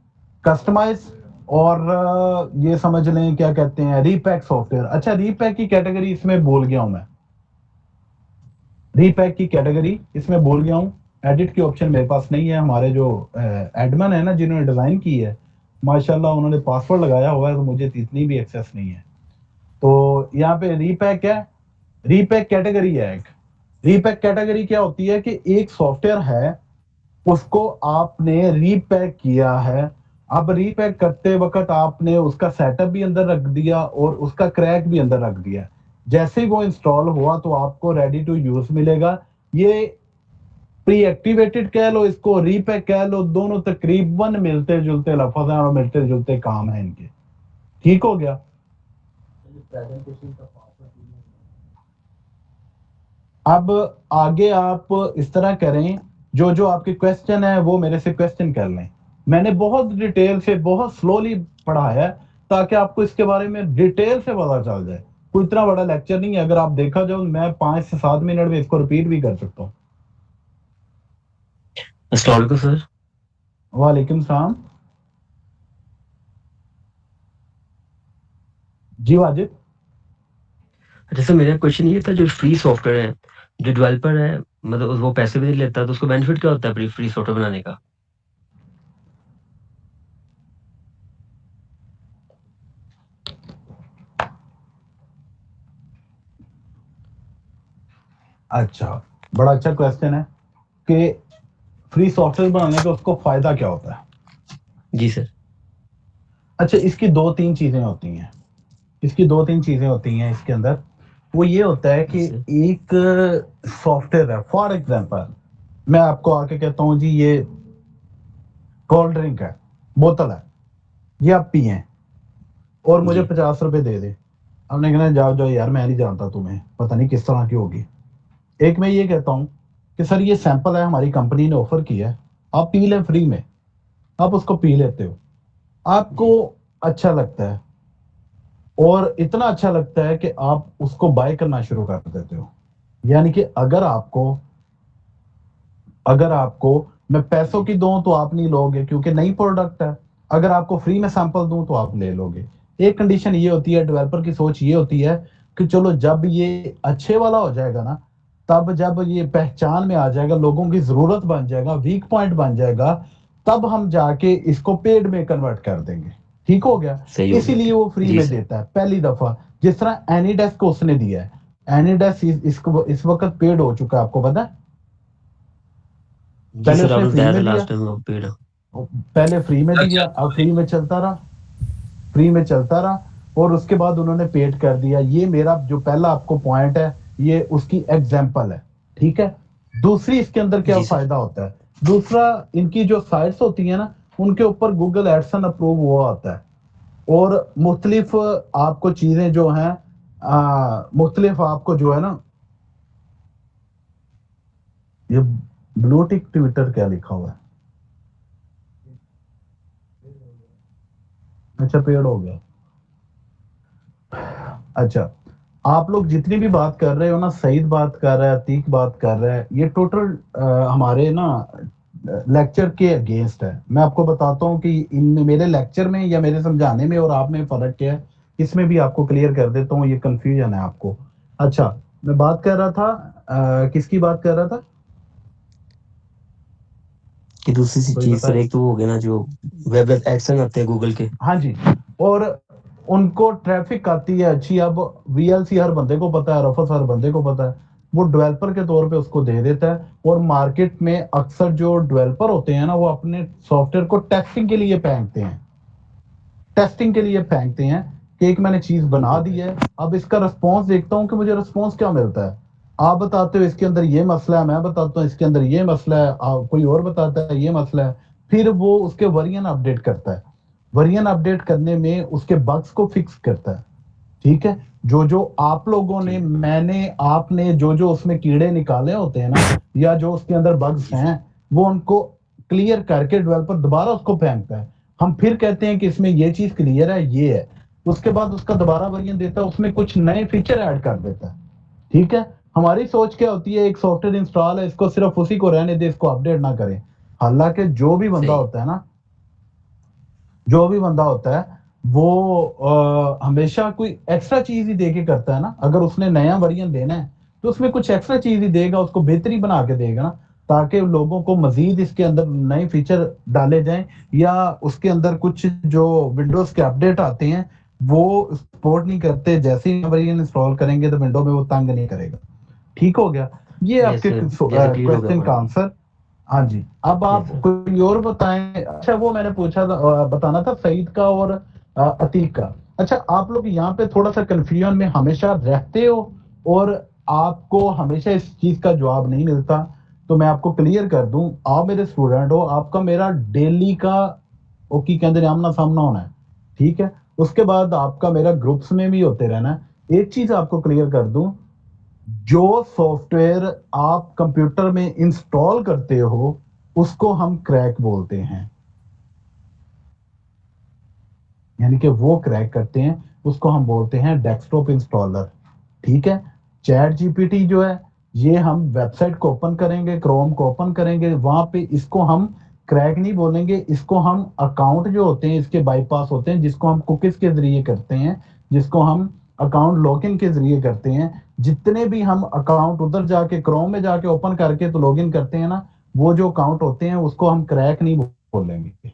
कस्टमाइज और ये समझ लें क्या कहते हैं रीपैक सॉफ्टवेयर। अच्छा, रीपैक की कैटेगरी इसमें भूल गया हूं मैं, रीपैक की कैटेगरी इसमें भूल गया हूं। एडिट की ऑप्शन मेरे पास नहीं है। हमारे जो एडमिन है ना जिन्होंने डिजाइन की है, माशाल्लाह उन्होंने पासवर्ड लगाया हुआ है, तो मुझे इतनी भी एक्सेस नहीं है। तो यहाँ पे रीपैक है, रीपैक कैटेगरी है एक। रीपैक कैटेगरी क्या होती है कि एक सॉफ्टवेयर है, उसको आपने रीपैक किया है। अब रीपैक करते वक्त आपने उसका सेटअप भी अंदर रख दिया और उसका क्रैक भी अंदर रख दिया। जैसे ही वो इंस्टॉल हुआ तो आपको रेडी टू यूज मिलेगा। ये प्री एक्टिवेटेड कह लो, इसको रीपैक कह लो, दोनों तकरीबन मिलते जुलते लफ्ज हैं और मिलते जुलते काम है इनके। ठीक हो गया? अब आगे आप इस तरह करें, जो जो आपके क्वेश्चन है वो मेरे से क्वेश्चन कर लें। मैंने बहुत डिटेल से बहुत स्लोली पढ़ाया है ताकि आपको इसके बारे में डिटेल से पता चल जाए। कोई इतना बड़ा लेक्चर नहीं है, अगर आप देखा जाओ मैं 5 से 7 मिनट में इसको रिपीट भी कर सकता हूँ। अस्सलाम वालेकुम सर। वालेकुम सलाम। जी वाजिब। अच्छा सर, मेरा क्वेश्चन ये था, जो फ्री सॉफ्टवेयर है, जो डेवलपर है मतलब वो पैसे भी नहीं लेता, तो उसको बेनिफिट क्या होता है फ्री सॉफ्टवेयर बनाने का? अच्छा, बड़ा अच्छा क्वेश्चन है कि फ्री सॉफ्टवेयर बनाने का उसको फायदा क्या होता है। जी सर। अच्छा, इसकी 2-3 चीजें होती हैं, इसकी 2-3 चीजें होती हैं इसके अंदर। वो ये होता है कि एक सॉफ्टवेयर है, फॉर एग्जांपल मैं आपको आके कहता हूं जी ये कोल्ड ड्रिंक है, बोतल है, ये आप पिए और मुझे 50 रुपए दे दे। हमने कहना जाओ जाओ यार, मैं नहीं जानता तुम्हें, पता नहीं किस तरह की होगी। एक मैं ये कहता हूं कि सर ये सैंपल है, हमारी कंपनी ने ऑफर किया है, आप पी लें फ्री में। आप उसको पी लेते हो, आपको अच्छा लगता है और इतना अच्छा लगता है कि आप उसको बाय करना शुरू कर देते हो। यानी कि अगर आपको मैं पैसों की दूं तो आप नहीं लोगे क्योंकि नई प्रोडक्ट है। अगर आपको फ्री में सैंपल दूं तो आप ले लोगे। एक कंडीशन ये होती है, डेवलपर की सोच ये होती है कि चलो जब ये अच्छे वाला हो जाएगा ना, तब जब ये पहचान में आ जाएगा, लोगों की जरूरत बन जाएगा, वीक पॉइंट बन जाएगा, तब हम जाके इसको पेड में कन्वर्ट कर देंगे। ठीक हो गया? इसीलिए वो फ्री में देता है पहली दफा। जिस तरह एनीडेस्क को उसने दिया है, एनीडेस्क इसको इस वक्त पेड हो चुका है, आपको पता है? पहले उसने फ्री में दिया, पहले फ्री में दिया, अब फ्री में चलता रहा, फ्री में चलता रहा और उसके बाद उन्होंने पेड कर दिया। ये मेरा जो पहला आपको पॉइंट है, ये उसकी एग्जांपल है। ठीक है? दूसरी इसके अंदर क्या फायदा होता है, दूसरा इनकी जो साइट्स होती है ना, उनके ऊपर गूगल एडसन अप्रूव हुआ होता है और मुख्तलिफ आपको चीजें जो हैं, मुख्तलिफ आपको जो है ना, ये ब्लूटिक ट्विटर क्या लिखा हुआ है? अच्छा, पेड़ हो गया। अच्छा, आप लोग जितनी भी बात कर रहे हो ना, सईद बात कर रहा है, अतीक बात कर रहा है, ये टोटल हमारे ना लेक्चर के अगेंस्ट है। मैं आपको बताता हूँ कि इनमें मेरे लेक्चर में या मेरे समझाने में और आप में फर्क क्या है, इसमें भी आपको क्लियर कर देता हूँ, ये कंफ्यूजन है आपको। अच्छा, मैं बात कर रहा था, किसकी बात कर रहा था कि दूसरी सी चीज सर, एक तो हो गया ना जो वेब एडसन आते हैं गूगल के। हाँ जी, और उनको ट्रैफिक आती है अच्छी। अब वीएलसी हर बंदे को पता है, रफस हर बंदे को पता है, वो डेवलपर के तौर पे उसको दे देता है। और मार्केट में अक्सर जो डेवलपर होते हैं ना, वो अपने सॉफ्टवेयर को टेस्टिंग के लिए फेंकते हैं, टेस्टिंग के लिए फेंकते हैं कि एक मैंने चीज बना दी है, अब इसका रिस्पॉन्स देखता हूँ कि मुझे रिस्पॉन्स क्या मिलता है। आप बताते हो इसके अंदर ये मसला है, मैं बताता हूँ इसके अंदर ये मसला है, कोई और बताता है ये मसला है। फिर वो उसके वर्जन अपडेट करता है, वर्जन अपडेट करने में उसके बग्स को फिक्स करता है। ठीक है, जो जो आप लोगों ने, मैंने, आपने जो उसमें कीड़े निकाले होते हैं ना, या जो उसके अंदर बग्स हैं, वो उनको क्लियर करके डेवलपर दोबारा उसको फेंकता है। हम फिर कहते हैं कि इसमें ये चीज क्लियर है, ये है, उसके बाद उसका दोबारा वर्जन देता है, उसमें कुछ नए फीचर ऐड कर देता है। ठीक है, हमारी सोच क्या होती है, एक सॉफ्टवेयर इंस्टॉल है, इसको सिर्फ उसी को रहने दे, इसको अपडेट ना करें। हालांकि जो भी बंदा होता है ना, जो भी बंदा होता है वो हमेशा कोई एक्स्ट्रा चीज ही देके करता है ना। अगर उसने नया वर्जन लेना है तो उसमें कुछ एक्स्ट्रा चीज ही देगा, उसको बेहतरी बना के देगा ना, ताकि लोगों को मजीद इसके अंदर नए फीचर डाले जाएं, या उसके अंदर कुछ जो विंडोज के अपडेट आते हैं वो सपोर्ट नहीं करते, जैसे ही वर्जन इंस्टॉल करेंगे तो विंडो में वो तंग नहीं करेगा। ठीक हो गया, ये आपके क्वेश्चन का आंसर। हाँ जी, अब आप कोई और बताएं। अच्छा, वो मैंने पूछा था, बताना था सईद का और अतीक का। अच्छा, आप लोग यहाँ पे थोड़ा सा कंफ्यूजन में हमेशा रहते हो और आपको हमेशा इस चीज का जवाब नहीं मिलता, तो मैं आपको क्लियर कर दूं, आप मेरे स्टूडेंट हो, आपका मेरा डेली का ओकी के अंदर आमना सामना होना है। ठीक है, उसके बाद आपका मेरा ग्रुप्स में भी होते रहना है। एक चीज आपको क्लियर कर दूं, जो सॉफ्टवेयर आप कंप्यूटर में इंस्टॉल करते हो उसको हम क्रैक बोलते हैं, यानी कि वो क्रैक करते हैं, उसको हम बोलते हैं डेस्कटॉप इंस्टॉलर। ठीक है, चैट जीपीटी जो है, ये हम वेबसाइट को ओपन करेंगे, क्रोम को ओपन करेंगे, वहां पे इसको हम क्रैक नहीं बोलेंगे, इसको हम अकाउंट जो होते हैं इसके बाईपास होते हैं, जिसको हम कुकीज के जरिए करते हैं, जिसको हम अकाउंट लॉगिन के जरिए करते हैं। जितने भी हम अकाउंट उधर जाके क्रोम में जाके ओपन करके तो लॉगिन करते हैं ना, वो जो अकाउंट होते हैं उसको हम क्रैक नहीं बोलेंगे,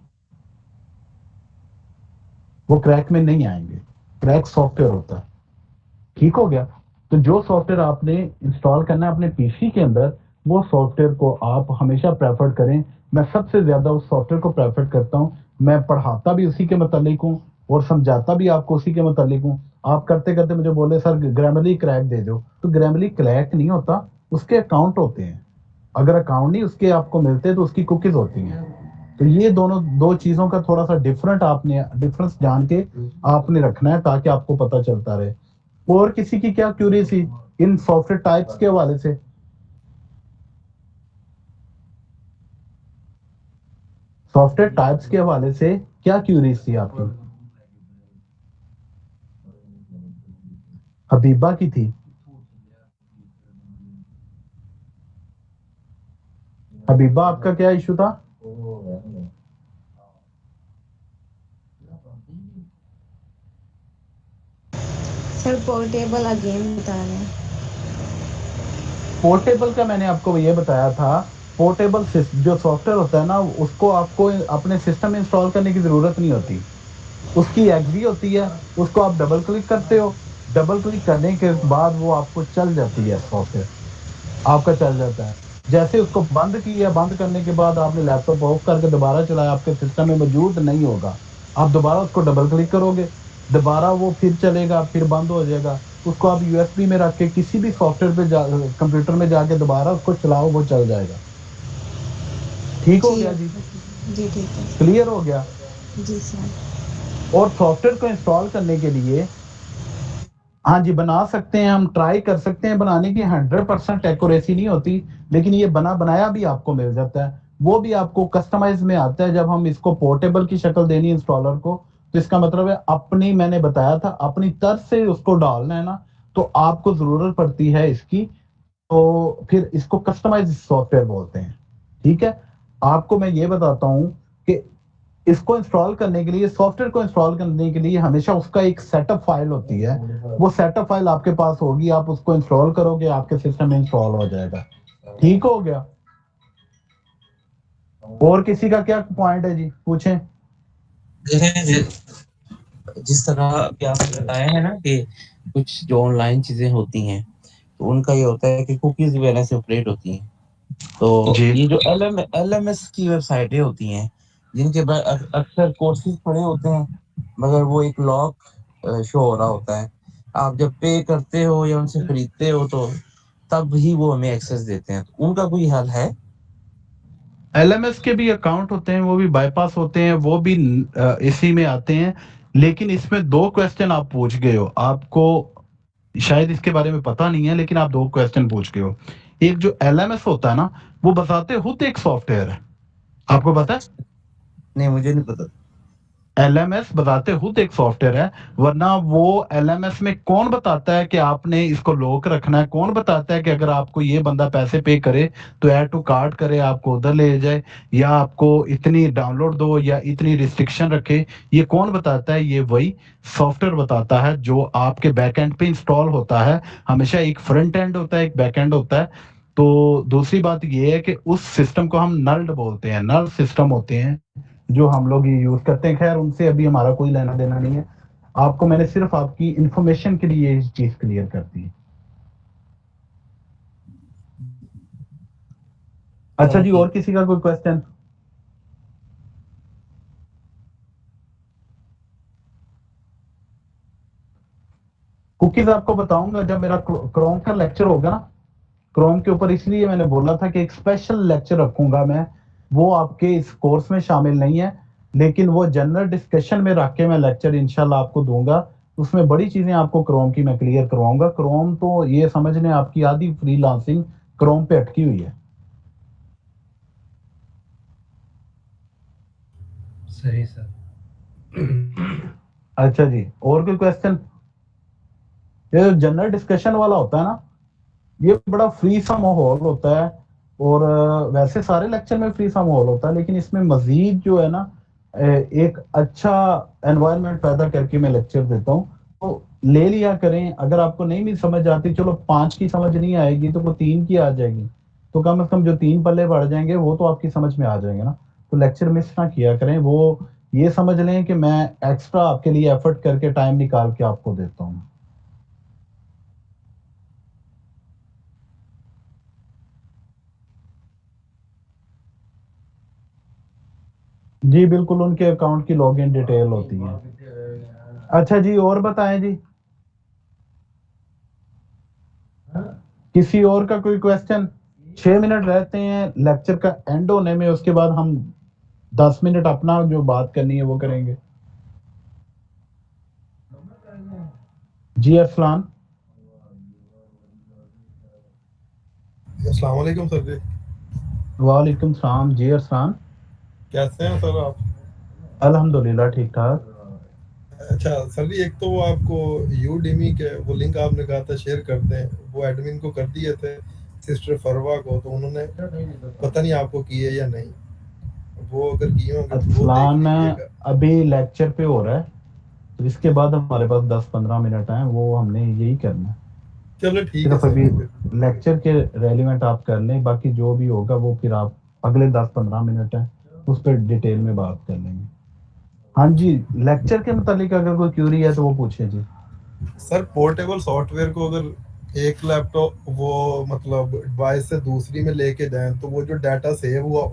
वो क्रैक में नहीं आएंगे। क्रैक सॉफ्टवेयर होता है। ठीक हो गया, तो जो सॉफ्टवेयर आपने इंस्टॉल करना है अपने पीसी के अंदर, वो सॉफ्टवेयर को आप हमेशा प्रेफर करें। मैं सबसे ज्यादा उस सॉफ्टवेयर को प्रेफर करता हूं, मैं पढ़ाता भी उसी के मतलब हूं और समझाता भी आपको उसी के मतलब हूं। आप करते करते मुझे बोले सर ग्रामरली क्रैक दे दो, तो ग्रामरली क्रैक नहीं होता, उसके अकाउंट होते हैं। अगर अकाउंट नहीं उसके आपको मिलते तो उसकी कुकीज होती हैं। तो ये दोनों दो चीजों का थोड़ा सा डिफरेंस जान के आपने रखना है, ताकि आपको पता चलता रहे। और किसी की क्या क्यूरी थी इन सॉफ्टवेयर टाइप्स के हवाले से? सॉफ्टवेयर टाइप्स के हवाले से क्या क्यूरीज थी आपकी? हबीबा की थी। हबीबा, आपका क्या इशू था? सर पोर्टेबल अगेन बता रहे हैं। पोर्टेबल का मैंने आपको ये बताया था, पोर्टेबल जो सॉफ्टवेयर होता है ना, उसको आपको अपने सिस्टम में इंस्टॉल करने की जरूरत नहीं होती, उसकी एग्री होती है, उसको आप डबल क्लिक करते हो, डबल क्लिक करने के बाद वो आपको चल जाती है, सॉफ्टवेयर आपका चल जाता है। जैसे उसको बंद किया, बंद करने के बाद आपने लैपटॉप ऑफ करके दोबारा चलाया, आपके सिस्टम में मौजूद नहीं होगा, आप दोबारा उसको डबल क्लिक करोगे, दोबारा वो फिर चलेगा, फिर बंद हो जाएगा। उसको आप यूएसबी में रख के किसी भी सॉफ्टवेयर पे कंप्यूटर में जाके दोबारा उसको चलाओ, वो चल जाएगा। ठीक हो गया जी? जी ठीक है। क्लियर हो गया? जी सर। और सॉफ्टवेयर को इंस्टॉल करने के लिए हाँ जी, बना सकते हैं, हम ट्राई कर सकते हैं बनाने की। 100% एक्यूरेसी नहीं होती, लेकिन ये बना बनाया भी आपको मिल जाता है। वो भी आपको कस्टमाइज में आता है। जब हम इसको पोर्टेबल की शक्ल देनी है इंस्टॉलर को, तो इसका मतलब है अपनी, मैंने बताया था, अपनी तर्ज से उसको डालना है ना, तो आपको जरूरत पड़ती है इसकी, तो फिर इसको कस्टमाइज सॉफ्टवेयर बोलते हैं। ठीक है, आपको मैं ये बताता हूँ कि इसको इंस्टॉल करने के लिए, सॉफ्टवेयर को इंस्टॉल करने के लिए हमेशा उसका एक सेटअप फाइल होती है, वो सेटअप फाइल आपके पास होगी, आप उसको इंस्टॉल करोगे, आपके सिस्टम में इंस्टॉल हो जाएगा। ठीक हो गया? और किसी का क्या पॉइंट है जी, पूछें। जिस तरह अभी आपने बताया है ना कि कुछ जो ऑनलाइन चीजें होती हैं, तो उनका ये होता है कि कुकीज वगैरह से ऑपरेट होती हैं। तो ये जो एलएमएस की वेबसाइटें होती हैं, जिनके बाद अक्सर कोर्सेज पड़े होते हैं, मगर वो एक लॉक शो हो रहा होता है। आप जब पे करते हो या उनसे खरीदते हो तो तब ही वो हमें एक्सेस देते हैं। तो उनका कोई हल है? एलएमएस के भी अकाउंट होते हैं, वो भी बाईपास होते हैं, वो भी इसी में आते हैं, लेकिन इसमें 2 क्वेश्चन आप पूछ गए हो। आपको शायद इसके बारे में पता नहीं है, लेकिन आप 2 क्वेश्चन पूछ गए हो। एक जो एलएमएस होता है ना, वो बताते खुद एक सॉफ्टवेयर है। आपको पता है? नहीं, मुझे नहीं पता। एलएमएस बताते खुद एक सॉफ्टवेयर है, वरना वो एलएमएस में कौन बताता है कि आपने इसको लॉक रखना है? कौन बताता है कि अगर आपको ये बंदा पैसे पे करे तो ऐड टू कार्ट करे, आपको उधर ले जाए, या आपको इतनी डाउनलोड दो या इतनी रिस्ट्रिक्शन रखे? ये कौन बताता है? ये वही सॉफ्टवेयर बताता है जो आपके बैक एंड पे इंस्टॉल होता है। हमेशा एक फ्रंट एंड होता है, एक बैक एंड होता है। तो दूसरी बात ये है कि उस सिस्टम को हम नल्ड बोलते हैं। नल सिस्टम होते हैं जो हम लोग ये यूज करते हैं। खैर, उनसे अभी हमारा कोई लेना देना नहीं है। आपको मैंने सिर्फ आपकी इंफॉर्मेशन के लिए ये चीज क्लियर कर दी। अच्छा जी, और किसी का कोई क्वेश्चन? कुकीज आपको बताऊंगा जब मेरा क्रोम का लेक्चर होगा ना। क्रोम के ऊपर इसलिए मैंने बोला था कि एक स्पेशल लेक्चर रखूंगा मैं, वो आपके इस कोर्स में शामिल नहीं है, लेकिन वो जनरल डिस्कशन में रख के मैं लेक्चर इंशाल्लाह आपको दूंगा। उसमें बड़ी चीजें आपको क्रोम की मैं क्लियर करवाऊंगा। क्रोम तो ये समझ लें आपकी आधी फ्रीलांसिंग क्रोम पे अटकी हुई है। सही सर। अच्छा जी, और कोई क्वेश्चन? ये जो जनरल डिस्कशन वाला होता है ना, ये बड़ा फ्री सा माहौल होता है। और वैसे सारे लेक्चर में फ्री सा माहौल होता है, लेकिन इसमें मजीद जो है ना, एक अच्छा एनवायरनमेंट पैदा करके मैं लेक्चर देता हूँ। तो ले लिया करें। अगर आपको नहीं भी समझ आती, चलो 5 की समझ नहीं आएगी तो वो 3 की आ जाएगी। तो कम से कम जो 3 पल्ले बढ़ जाएंगे वो तो आपकी समझ में आ जाएंगे ना। तो लेक्चर मिस ना किया करें। वो ये समझ लें कि मैं एक्स्ट्रा आपके लिए एफर्ट करके टाइम निकाल के आपको देता हूँ। जी बिल्कुल, उनके अकाउंट की लॉगिन डिटेल होती है। अच्छा जी, और बताएं जी, किसी और का कोई क्वेश्चन? 6 मिनट रहते हैं लेक्चर का एंड होने में, उसके बाद हम 10 मिनट अपना जो बात करनी है वो करेंगे। जी अरसलान। अस्सलाम वालेकुम सर जी। वालेकुम सलाम जी अरसलान। कैसे हैं सर आप? अल्हम्दुलिल्लाह ठीक ठाक। अच्छा सर जी, एक तो वो आपको यूडेमी के वो लिंक आपने कहा था शेयर कर दें, वो एडमिन को कर दिए थे सिस्टर फरवा को, तो उन्होंने पता नहीं आपको किए या नहीं। वो अगर किए होंगे तो वो देख अरसलान लीजिएगा। अभी लेक्चर पे हो रहा है, तो इसके बाद हमारे पास 10-15 मिनट हैं, वो हमने यही करना है। चलो ठीक है सिर्फ सर अभी जी फिर। लेक्चर के रेलिवेंट आप कर लें, बाकी जो भी होगा वो फिर आप अगले 10-15 मिनट हैं उस पर डिटेल में बात कर लेंगे। हाँ जी, लेक्चर के मुतालिक अगर कोई क्यूरी है तो वो पूछे जी। सर पोर्टेबल सॉफ्टवेयर को अगर एक लैपटॉप वो मतलब डिवाइस से दूसरी में लेके जाएं तो वो जो डाटा सेव हुआ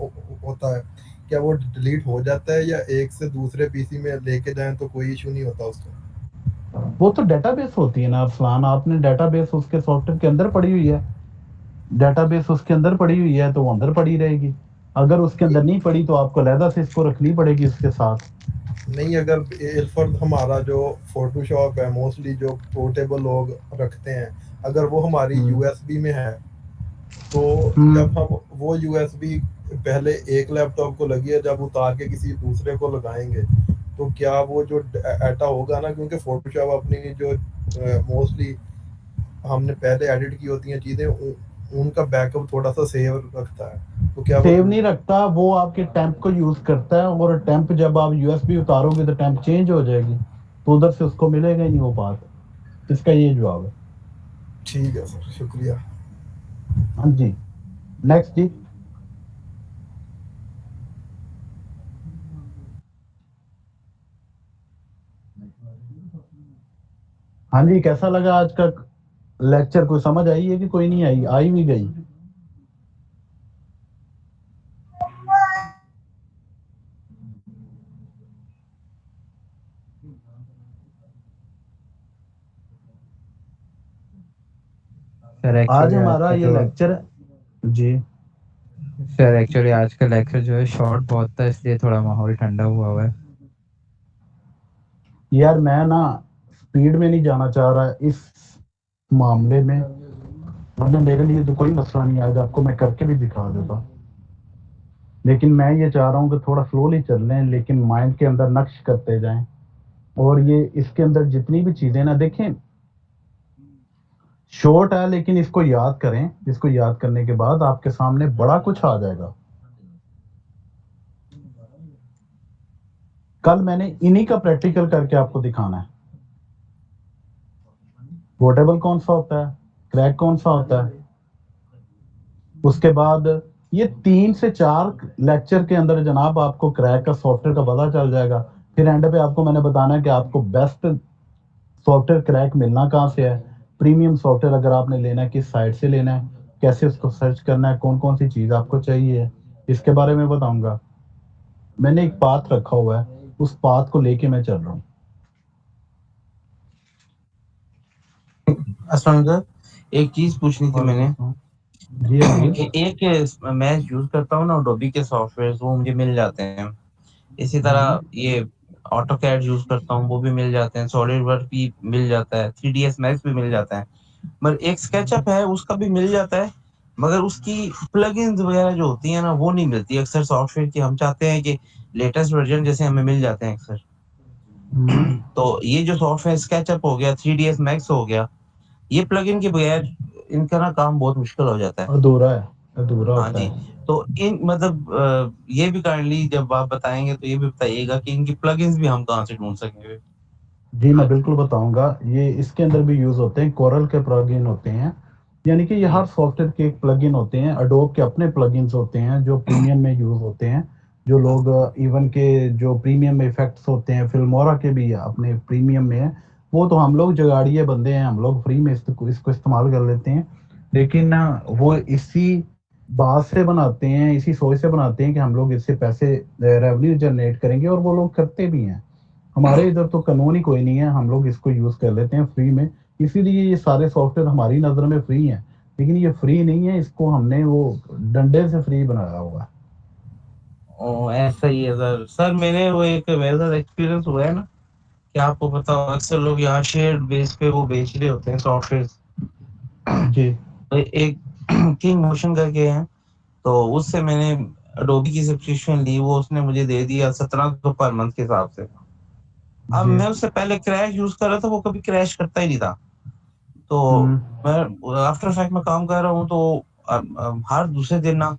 होता है, क्या वो डिलीट हो जाता है, या एक से दूसरे पीसी में लेके जाएं तो कोई इशू नहीं होता उसका? वो तो डेटाबेस होती है ना अरसलान, आपने डेटाबेस उसके सॉफ्टवेयर के अंदर पड़ी हुई है। डेटाबेस उसके अंदर पड़ी हुई है तो वो अंदर पड़ी रहेगी। अगर उसके अंदर नहीं पड़ी तो आपको अलहदा से इसको रखनी पड़ेगी उसके साथ। नहीं, अगर एल्फर्ड हमारा जो फोटोशॉप है मोस्टली जो पोर्टेबल लोग रखते हैं, अगर वो हमारी यूएसबी में है, तो जब हम वो यूएसबी पहले एक लैपटॉप को लगी है, जब उतार के किसी दूसरे को लगाएंगे तो क्या वो जो डाटा होगा ना, क्योंकि फोटोशॉप अपनी जो मोस्टली हमने पहले एडिट की होती हैं चीजें, उनका बैकअप थोड़ा सा सेव रखता है, तो क्या सेव वो नहीं रखता, वो आपके टेम्प को यूज करता है, और टेम्प जब आप यूएसबी उतारोगे तो टेम्प चेंज हो जाएगी, तो उधर से उसको मिलेगा ही नहीं वो बात। इसका ये जवाब है। ठीक है सर, शुक्रिया। हाँ जी, नेक्स्ट जी। हाँ जी, कैसा लगा आज का लेक्चर? कोई समझ आई है कि कोई नहीं आई? आई भी गई? सर आज एक्चुअली हमारा ये लेक्चर जी, सर एक्चुअली आज का लेक्चर जो है शॉर्ट बहुत था, इसलिए थोड़ा माहौल ठंडा हुआ है। यार मैं ना स्पीड में नहीं जाना चाह रहा इस मामले में, वरना मेरे लिए तो कोई मसला नहीं, आज आपको मैं करके भी दिखा देता, लेकिन मैं ये चाह रहा हूँ कि थोड़ा स्लोली चल लें, लेकिन माइंड के अंदर नक्श करते जाएं। और ये इसके अंदर जितनी भी चीजें ना, देखें शॉर्ट है लेकिन इसको याद करें, इसको याद करने के बाद आपके सामने बड़ा कुछ आ जाएगा। कल मैंने इन्हीं का प्रैक्टिकल करके आपको दिखाना है। पोर्टेबल कौन सा होता है, क्रैक कौन सा होता है, उसके बाद ये 3 से 4 लेक्चर के अंदर जनाब आपको क्रैक का सॉफ्टवेयर का पता चल जाएगा। फिर एंड पे आपको मैंने बताना है कि आपको बेस्ट सॉफ्टवेयर क्रैक मिलना कहाँ से है, प्रीमियम सॉफ्टवेयर अगर आपने लेना है किस साइट से लेना है, कैसे उसको सर्च करना है, कौन कौन सी चीज आपको चाहिए, इसके बारे में बताऊंगा। मैंने एक पाथ रखा हुआ है, उस पाथ को लेके मैं चल रहा हूँ। एक चीज पूछनी थी मैंने। एक मैं यूज करता हूँ ना एडोबी के सॉफ्टवेयर, वो मुझे मिल जाते हैं। इसी तरह ये ऑटोकैड यूज करता हूँ, वो भी मिल जाते हैं। सॉलिडवर्क भी मिल जाता है, 3ds मैक्स भी मिल जाता है, मगर एक स्केचअप है उसका भी मिल जाता है, मगर उसकी प्लगइन्स वगैरह जो होती है ना वो नहीं मिलती अक्सर सॉफ्टवेयर की। हम चाहते हैं कि लेटेस्ट वर्जन जैसे हमें मिल जाते हैं अक्सर। तो ये जो सॉफ्टवेयर स्केचअप हो गया, 3ds मैक्स हो गया, ये प्लगइन के बगैर इनका ना काम बहुत मुश्किल हो जाता है, अधूरा है, अधूरा हाँ होता जी। है। तो इन मतलब ये भी काइंडली जब आप बताएंगे तो ये भी बताइएगा कि इनकी प्लगइन्स भी हम कहाँ से ढूंढ सकेंगे। जी मैं बिल्कुल बताऊंगा, ये इसके अंदर भी यूज होते हैं, कोरल के प्लगइन होते हैं, यानी कि ये हर सॉफ्टवेयर के एक प्लगइन होते हैं। एडोब के अपने प्लगइन्स होते हैं जो प्रीमियम में यूज होते हैं, जो लोग इवन के जो प्रीमियम इफेक्ट्स होते हैं फिल्मोरा के भी अपने प्रीमियम में है, वो तो हम लोग जगाड़िए बंदे हैं, हम लोग फ्री में इसको इस्तेमाल कर लेते हैं, लेकिन वो इसी बात से बनाते हैं, इसी सोच से बनाते हैं कि हम लोग इससे पैसे रेवेन्यू जनरेट करेंगे, और वो लोग करते भी हैं। हमारे इधर तो कानून ही कोई नहीं है, हम लोग इसको यूज कर लेते हैं फ्री में, इसीलिए ये सारे सॉफ्टवेयर हमारी नजर में फ्री हैं, लेकिन ये फ्री नहीं है, इसको हमने वो डंडे से फ्री बनाया हुआ है। ऐसा ही है सर। सर मैंने वो एक मेरे साथ एक्सपीरियंस हुआ है ना, क्या आपको पता हो अक्सर लोग यहाँ शेयर बेस पे वो बेच रहे होते हैं सॉफ्टवेयर जी। तो एक किंग मोशन करके है, तो उससे मैंने एडोबी की सब्सक्रिप्शन ली, वो उसने मुझे दे दिया 1700 पर मंथ के हिसाब से। अब मैं उससे पहले क्रैश यूज कर रहा था, वो कभी क्रैश करता ही नहीं था। तो मैं आफ्टर इफेक्ट में काम कर रहा हूँ, तो हर दूसरे दिन ना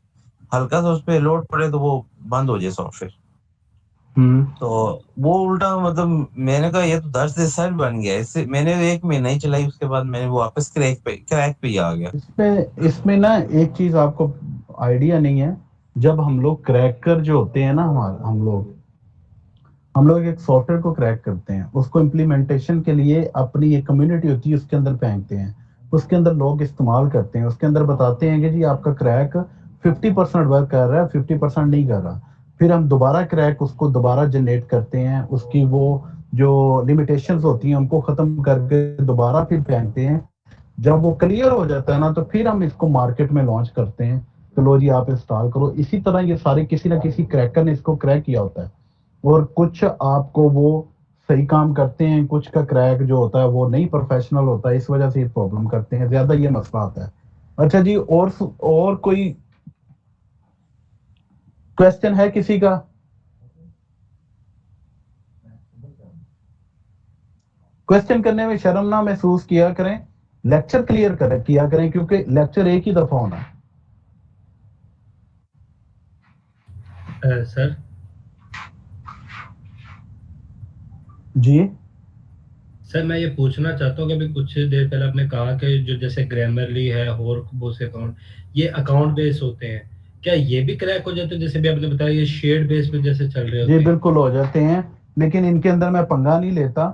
हल्का सा उस पर लोड पड़े तो वो बंद हो जाए सॉफ्टवेयर। तो वो उल्टा मतलब मैंने कहा ये तो दर्द से सर बन गया। इससे मैंने 1 महीना ही चलाई, उसके बाद मैंने वो वापस क्रैक पे ही आ गया। इसमें ना एक चीज आपको आइडिया नहीं है, जब हम लोग क्रैकर जो होते हैं ना, हम लोग एक सॉफ्टवेयर को क्रैक करते हैं, उसको इम्प्लीमेंटेशन के लिए अपनी एक कम्युनिटी होती है उसके अंदर फेंकते हैं, उसके अंदर लोग इस्तेमाल करते हैं, उसके अंदर बताते हैं कि जी आपका क्रैक 50% वर्क कर रहा है, 50% नहीं कर रहा। फिर हम दोबारा क्रैक उसको दोबारा जनरेट करते हैं, उसकी वो जो लिमिटेशंस होती हैं उनको खत्म करके दोबारा फिर फेंकते हैं। जब वो क्लियर हो जाता है ना, तो फिर हम इसको मार्केट में लॉन्च करते हैं, तो लो जी आप इंस्टॉल करो। इसी तरह ये सारे किसी ना किसी क्रैकर ने इसको क्रैक किया होता है, और कुछ आपको वो सही काम करते हैं, कुछ का क्रैक जो होता है वो नहीं प्रोफेशनल होता है, इस वजह से ये प्रॉब्लम करते हैं, ज्यादा ये मसला आता है। अच्छा जी, और कोई क्वेश्चन है किसी का? क्वेश्चन करने में शर्म ना महसूस किया करें, लेक्चर क्लियर किया करें, क्योंकि लेक्चर एक ही दफा होना है। सर जी सर मैं ये पूछना चाहता हूँ कि अभी कुछ देर पहले आपने कहा कि जो जैसे ग्रामरली है और बोस अकाउंट, ये अकाउंट बेस होते हैं, क्या ये भी क्रैक हो जाते हैं? जैसे भी आपने बताया ये शेयर्ड बेस पे जैसे चल रहे होते जी हैं। बिल्कुल हो जाते हैं, लेकिन इनके अंदर मैं पंगा नहीं लेता।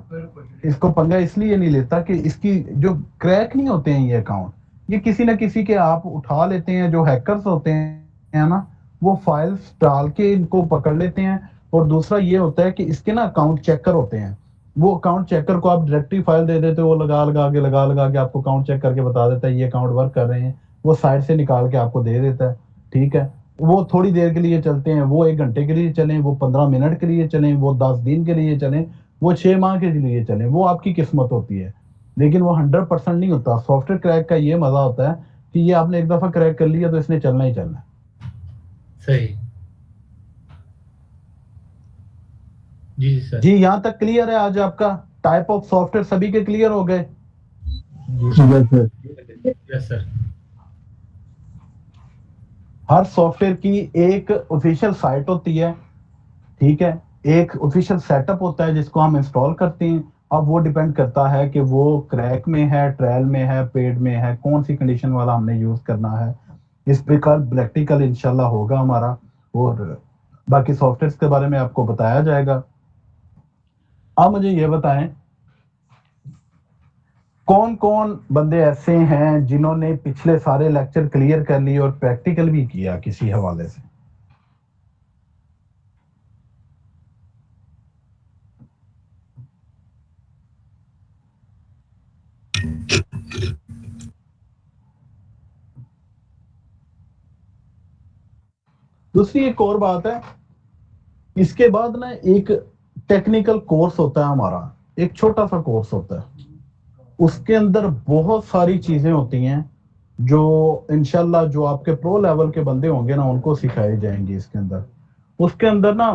इसको पंगा इसलिए नहीं लेता कि इसकी जो क्रैक नहीं होते हैं ये अकाउंट, ये किसी ना किसी के आप उठा लेते हैं, जो हैकर्स होते हैं ना, वो फाइल्स डाल के इनको पकड़ लेते हैं। और दूसरा ये होता है कि इसके ना अकाउंट चेकर होते हैं, वो अकाउंट चेकर को आप डायरेक्टली फाइल दे देते हो, वो लगा के आपको अकाउंट चेक करके बता देता है ये अकाउंट वर्क कर रहे हैं, वो साइड से निकाल के आपको दे देता है। ठीक है, वो थोड़ी देर के लिए चलते हैं, वो 1 घंटे के लिए चलें, वो 15 मिनट के लिए चलें, वो 10 दिन के लिए चलें, वो 6 माह के लिए चले, वो आपकी किस्मत होती है, लेकिन वो 100% नहीं होता। सॉफ्टवेयर क्रैक का ये मजा होता है कि ये आपने एक दफा क्रैक कर लिया तो इसने चलना ही चलना है। सही। जी सर। जी यहाँ तक क्लियर है? आज आपका टाइप ऑफ सॉफ्टवेयर सभी के क्लियर हो गए? Yes sir. हर सॉफ्टवेयर की एक ऑफिशियल साइट होती है, ठीक है, एक ऑफिशियल सेटअप होता है जिसको हम इंस्टॉल करते हैं। अब वो डिपेंड करता है कि वो क्रैक में है, ट्रायल में है, पेड में है, कौन सी कंडीशन वाला हमने यूज करना है। इस प्रकार प्रैक्टिकल इंशाल्लाह होगा हमारा, और बाकी सॉफ्टवेयर के बारे में आपको बताया जाएगा। अब मुझे ये बताएं, कौन कौन बंदे ऐसे हैं जिन्होंने पिछले सारे लेक्चर क्लियर कर लिए और प्रैक्टिकल भी किया किसी हवाले से? दूसरी एक और बात है, इसके बाद ना एक टेक्निकल कोर्स होता है हमारा, एक छोटा सा कोर्स होता है, उसके अंदर बहुत सारी चीजें होती हैं जो इंशाल्लाह जो आपके प्रो लेवल के बंदे होंगे ना उनको सिखाई जाएंगी इसके अंदर। उसके अंदर ना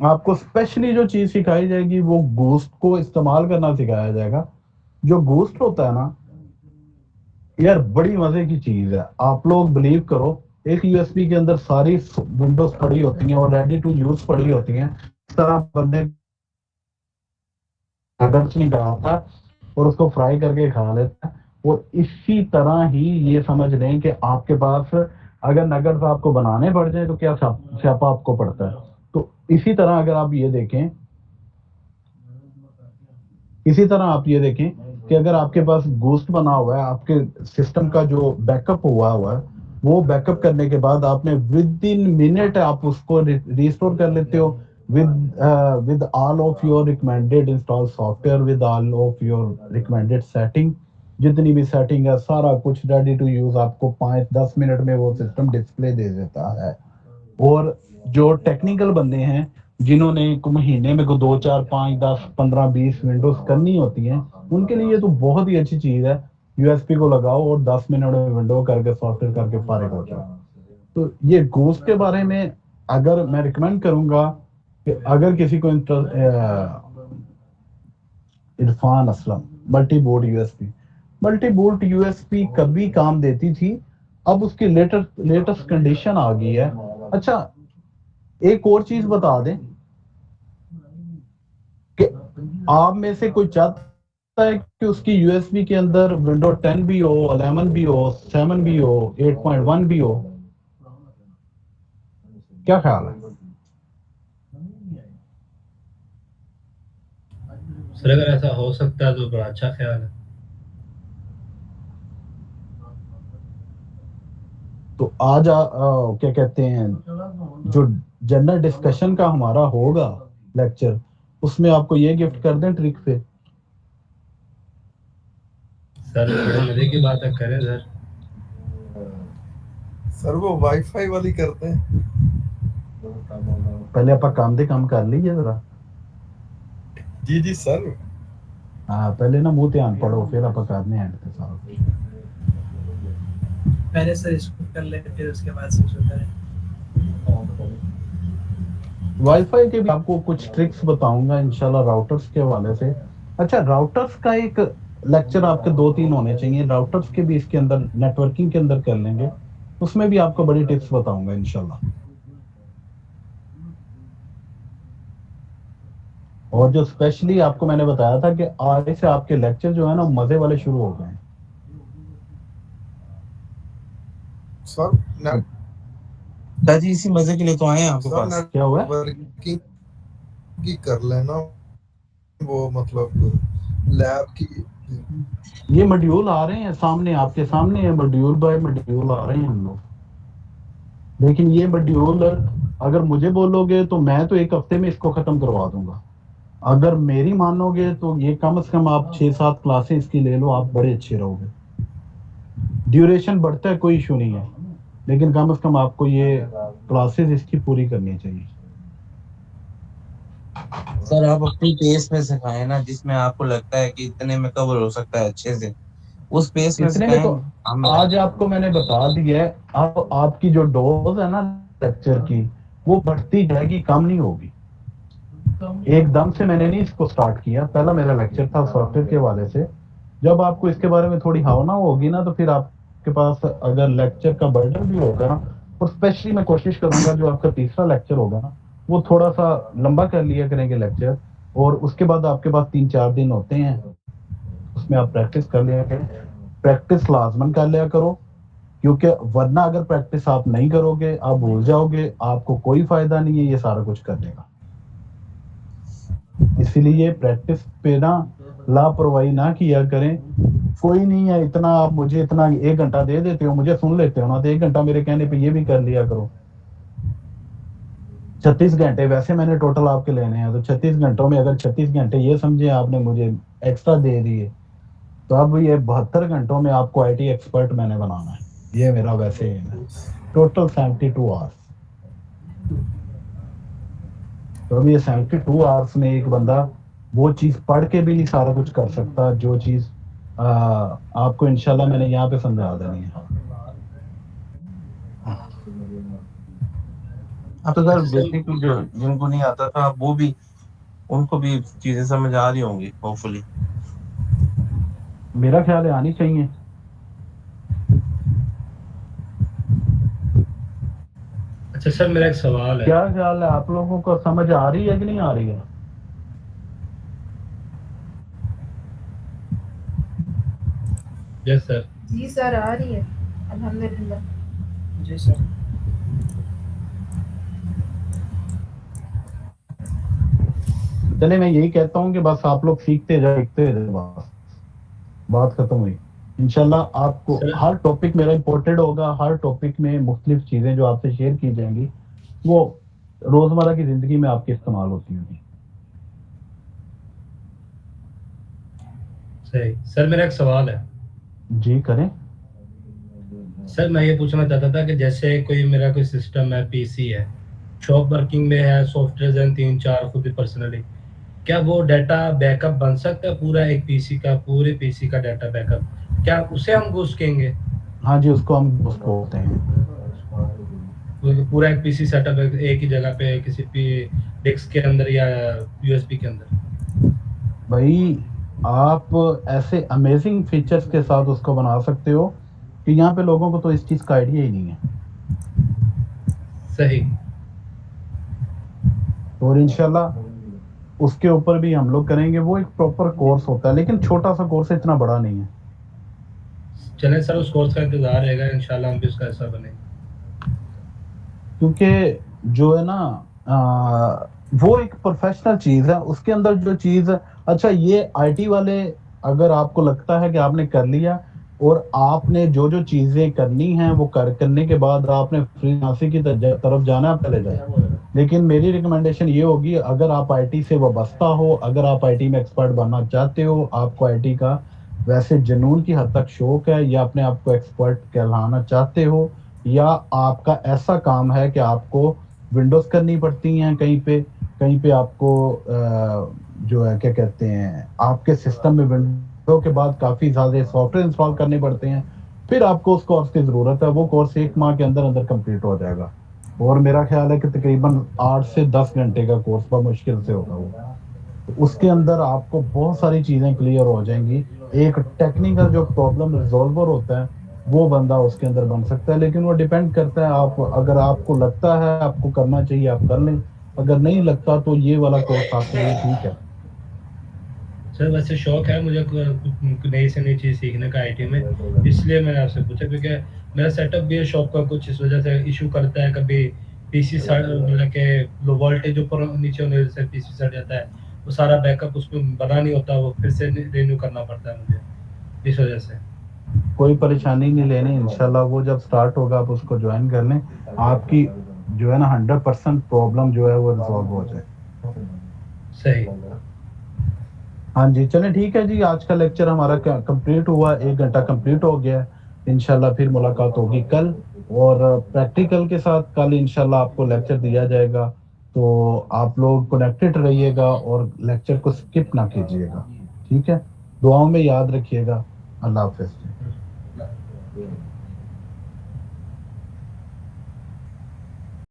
आपको स्पेशली जो चीज सिखाई जाएगी वो घूस्ट को इस्तेमाल करना सिखाया जाएगा। जो घूस्ट होता है ना यार, बड़ी मजे की चीज है। आप लोग बिलीव करो, एक यूएसबी के अंदर सारी विंडोज पड़ी होती हैं और रेडी टू यूज पड़ी होती हैं। इस तरह बंदे नगर्स नहीं बनाता और उसको फ्राई करके खा लेता है। और इसी तरह ही ये समझ लें कि आपके पास अगर नगर्स आपको बनाने पड़ जाए तो क्या स्यापा आपको पड़ता है। तो इसी तरह अगर आप ये देखें, इसी तरह आप ये देखें कि अगर आपके पास घोस्ट बना हुआ है, आपके सिस्टम का जो बैकअप हुआ है, वो बैकअप करने के बाद आपने विद इन मिनट आप उसको रिस्टोर कर लेते हो with all of your recommended install software, with all of your recommended setting, जितनी भी सेटिंग है सारा कुछ रेडी टू यूज आपको 5-10 मिनट में वो सिस्टम डिस्प्ले दे देता है। और जो टेक्निकल बंदे हैं जिन्होंने महीने में को 2, 4, 5, 10, 15, 20 विंडोज करनी होती हैं, उनके लिए तो बहुत ही अच्छी चीज है। यूएसपी को लगाओ और 10 मिनट में विंडो करके सॉफ्टवेयर करके फारिग हो जाओ। तो ये घोस्ट के बारे में अगर मैं रिकमेंड करूंगा कि अगर किसी को Irfan Aslam multi board USP कभी काम देती थी, अब उसकी लेटेस्ट कंडीशन आ गई है। अच्छा एक और चीज बता दें कि आप में से कोई चाहता है कि उसकी यूएसबी के अंदर विंडो 10 भी हो, 11 भी हो, 7 भी हो, 8.1 भी हो? क्या ख्याल है? सर अगर ऐसा हो सकता है तो बड़ा अच्छा ख्याल है। तो आज क्या कहते हैं, जो जनरल डिस्कशन का हमारा होगा लेक्चर, उसमें आपको ये गिफ्ट कर दें ट्रिक पे। सर बड़े मजे की बात है, करें सर वो वाईफाई वाली करते हैं। पहले आप काम कर लीजिए जरा। जी सर। हाँ पहले ना मुंह ध्यान पड़ो, फिर आप करने एंड पे सारा कुछ। पहले सर इसको कर ले, फिर उसके बाद से शुरू करें। वाईफाई के भी आपको कुछ ट्रिक्स बताऊंगा इंशाल्लाह राउटर्स के हवाले से। अच्छा राउटर्स का एक लेक्चर आपके 2-3 होने चाहिए, राउटर्स के भी इसके अंदर नेटवर्किंग के अंदर कर लेंगे, उसमें भी आपको बड़ी टिप्स बताऊंगा इंशाल्लाह। और जो स्पेशली आपको मैंने बताया था कि आज से आपके लेक्चर जो है ना मजे वाले शुरू हो गए हैं। सर दादी इसी मजे के लिए तो आए हैं आपके पास। क्या हुआ? की कर लेना वो, मतलब लैब की ये मॉड्यूल आ रहे हैं सामने, आपके सामने है, मॉड्यूल बाय मॉड्यूल आ रहे हैं हम लोग। लेकिन ये मॉड्यूल अगर मुझे बोलोगे तो मैं तो 1 हफ्ते में इसको खत्म करवा दूंगा। अगर मेरी मानोगे तो ये कम से कम आप 6-7 क्लासें इसकी ले लो, आप बड़े अच्छे रहोगे। ड्यूरेशन बढ़ता है कोई इशू नहीं है, लेकिन कम से कम आपको ये क्लासेस इसकी पूरी करनी चाहिए। सर आप अपनी पेस में सिखाएं ना, जिसमें आपको लगता है कि इतने में कवर हो सकता है अच्छे से, उस पेस में इतने में तो सिखाएं। आज आपको मैंने बता दिया है, अब आपकी जो डोज है ना लेक्चर की, वो बढ़ती जाएगी, कम नहीं होगी। एकदम से मैंने नहीं इसको स्टार्ट किया, पहला मेरा लेक्चर था सॉफ्टवेयर के हवाले से। जब आपको इसके बारे में थोड़ी भावना होगी ना, तो फिर आपके पास अगर लेक्चर का बर्डन भी होगा ना, और स्पेशली मैं कोशिश करूंगा जो आपका तीसरा लेक्चर होगा ना, वो थोड़ा सा लंबा कर लिया करेंगे लेक्चर, और उसके बाद आपके पास 3-4 दिन होते हैं, उसमें आप प्रैक्टिस कर लिया करें। प्रैक्टिस लाजमन कर लिया करो, क्योंकि वरना अगर प्रैक्टिस आप नहीं करोगे, आप भूल जाओगे, आपको कोई फायदा नहीं है ये सारा कुछ करने का। इसीलिए प्रैक्टिस पे ना लापरवाही ना किया करें। कोई नहीं है इतना, आप मुझे इतना 1 घंटा दे देते हो, मुझे सुन लेते हो ना, तो 1 घंटा मेरे कहने पे ये भी कर लिया करो। 36 घंटे वैसे मैंने टोटल आपके लेने हैं, तो 36 घंटों में अगर 36 घंटे ये समझे आपने मुझे एक्स्ट्रा दे दिए, तो अब ये 72 घंटों में आपको IT एक्सपर्ट मैंने बनाना है, ये मेरा वैसे है। Total 72 hours. तो अभी ये 72 आवर्स में एक बंदा वो चीज पढ़ के भी नहीं सारा कुछ कर सकता, जो चीज आपको इंशाल्लाह मैंने यहाँ पे समझा देनी है। अब तो सर बेसिकली जो जिनको नहीं आता था वो भी, उनको भी चीजें समझ आ रही होंगी होपफुली। मेरा ख्याल है आनी चाहिए। अच्छा सर मेरा एक सवाल है, क्या ख्याल है, आप लोगों को समझ आ रही है कि नहीं आ रही है? Yes sir. जी सर आ रही है, अल्हम्दुलिल्लाह। जी सर। चले मैं यही कहता हूँ कि बस आप लोग सीखते जाए, बस बात खत्म हुई। इंशाल्लाह आपको हर टॉपिक मेरा इम्पोर्टेड होगा, हर टॉपिक में मुख्तलिफ चीजें जो आपसे शेयर की जाएंगी वो रोजमर्रा की जिंदगी में आपके इस्तेमाल होती होंगी। सही सर, मेरा एक सवाल है। जी करें। सर मैं ये पूछना चाहता था कि जैसे कोई मेरा कोई सिस्टम है, पीसी है, शॉप वर्किंग में है, सॉफ्टवेयर हैं 3-4 खुद ही पर्सनली, क्या वो डाटा बैकअप बन सकता है पूरा एक पीसी का, पूरे पीसी का डाटा बैकअप, क्या उसे हम घुस कहेंगे? हाँ जी, उसको हम घुस बोलते हैं। पूरा एक पीसी सेटअप एक ही जगह पे किसी डिस्क के अंदर या यूएसबी के अंदर। भाई आप ऐसे अमेजिंग फीचर्स के साथ उसको बना सकते हो कि यहाँ पे लोगों को तो इस चीज का आइडिया ही नहीं है। सही। और इंशाल्लाह उसके ऊपर भी हम लोग करेंगे। वो एक प्रॉपर कोर्स होता है, लेकिन छोटा सा कोर्स है, इतना बड़ा नहीं है। चलें सर, उस कोर्स का इंतजार रहेगा, इंशाल्लाह हम भी उसका हिस्सा बनेंगे। क्योंकि जो है ना वो एक प्रोफेशनल चीज है, उसके अंदर जो चीज, अच्छा ये आईटी वाले, अगर आपको लगता है कि आपने कर लिया और आपने जो जो चीजें करनी हैं वो करने के बाद आपने फ्रीलांसिंग की तरफ जाना, आप चले जाए। लेकिन मेरी रिकमेंडेशन ये होगी, अगर आप आईटी से वाबस्ता हो, अगर आप आईटी में एक्सपर्ट बनना चाहते हो, आपको आईटी का वैसे जुनून की हद तक शौक है, या अपने आप को एक्सपर्ट कहलाना चाहते हो, या आपका ऐसा काम है कि आपको विंडोज करनी पड़ती हैं कहीं पे आपको जो है क्या कहते हैं, आपके सिस्टम में विंडो के बाद काफ़ी ज़्यादा सॉफ्टवेयर इंस्टॉल करने पड़ते हैं, फिर आपको उस कोर्स की ज़रूरत है। वो कोर्स 1 माह के अंदर अंदर कंप्लीट हो जाएगा, और मेरा ख्याल है कि तकरीबन 8 से 10 घंटे का कोर्स बहुत मुश्किल से होगा वो। उसके अंदर आपको बहुत सारी चीज़ें क्लियर हो जाएंगी। एक टेक्निकल जो प्रॉब्लम रिजॉल्वर होता है वो बंदा उसके अंदर बन सकता है, लेकिन वो डिपेंड करता है आप, अगर आपको लगता है आपको करना चाहिए आप कर लें, अगर नहीं लगता तो ये वाला कोर्स आपके लिए ठीक है। सर वैसे शौक है मुझे नई से नई चीज़ सीखने का आईटी में, इसलिए मैंने आपसे पूछा, क्योंकि मेरा सेटअप भी है शॉप का, कुछ इस वजह से इशू करता है, कभी पीसी मतलब के लो वोल्टेज ऊपर नीचे होने से पीसी सड़ जाता है, वो सारा बैकअप उसमें बना नहीं होता, वो फिर से रिन्यू करना पड़ता है मुझे, इस वजह से। कोई परेशानी नहीं लेनी, इंशाल्लाह वो जब स्टार्ट होगा आप उसको ज्वाइन कर लें, आपकी जो है ना 100% प्रॉब्लम जो है वो रिजॉल्व हो जाए। सही। हाँ जी, चलें ठीक है जी, आज का लेक्चर हमारा कंप्लीट हुआ, 1 घंटा कंप्लीट हो गया। इंशाल्लाह फिर मुलाकात होगी कल, और प्रैक्टिकल के साथ कल इंशाल्लाह आपको लेक्चर दिया जाएगा। तो आप लोग कनेक्टेड रहिएगा और लेक्चर को स्किप ना कीजिएगा, ठीक है। दुआओं में याद रखिएगा। अल्लाह हाफिज़।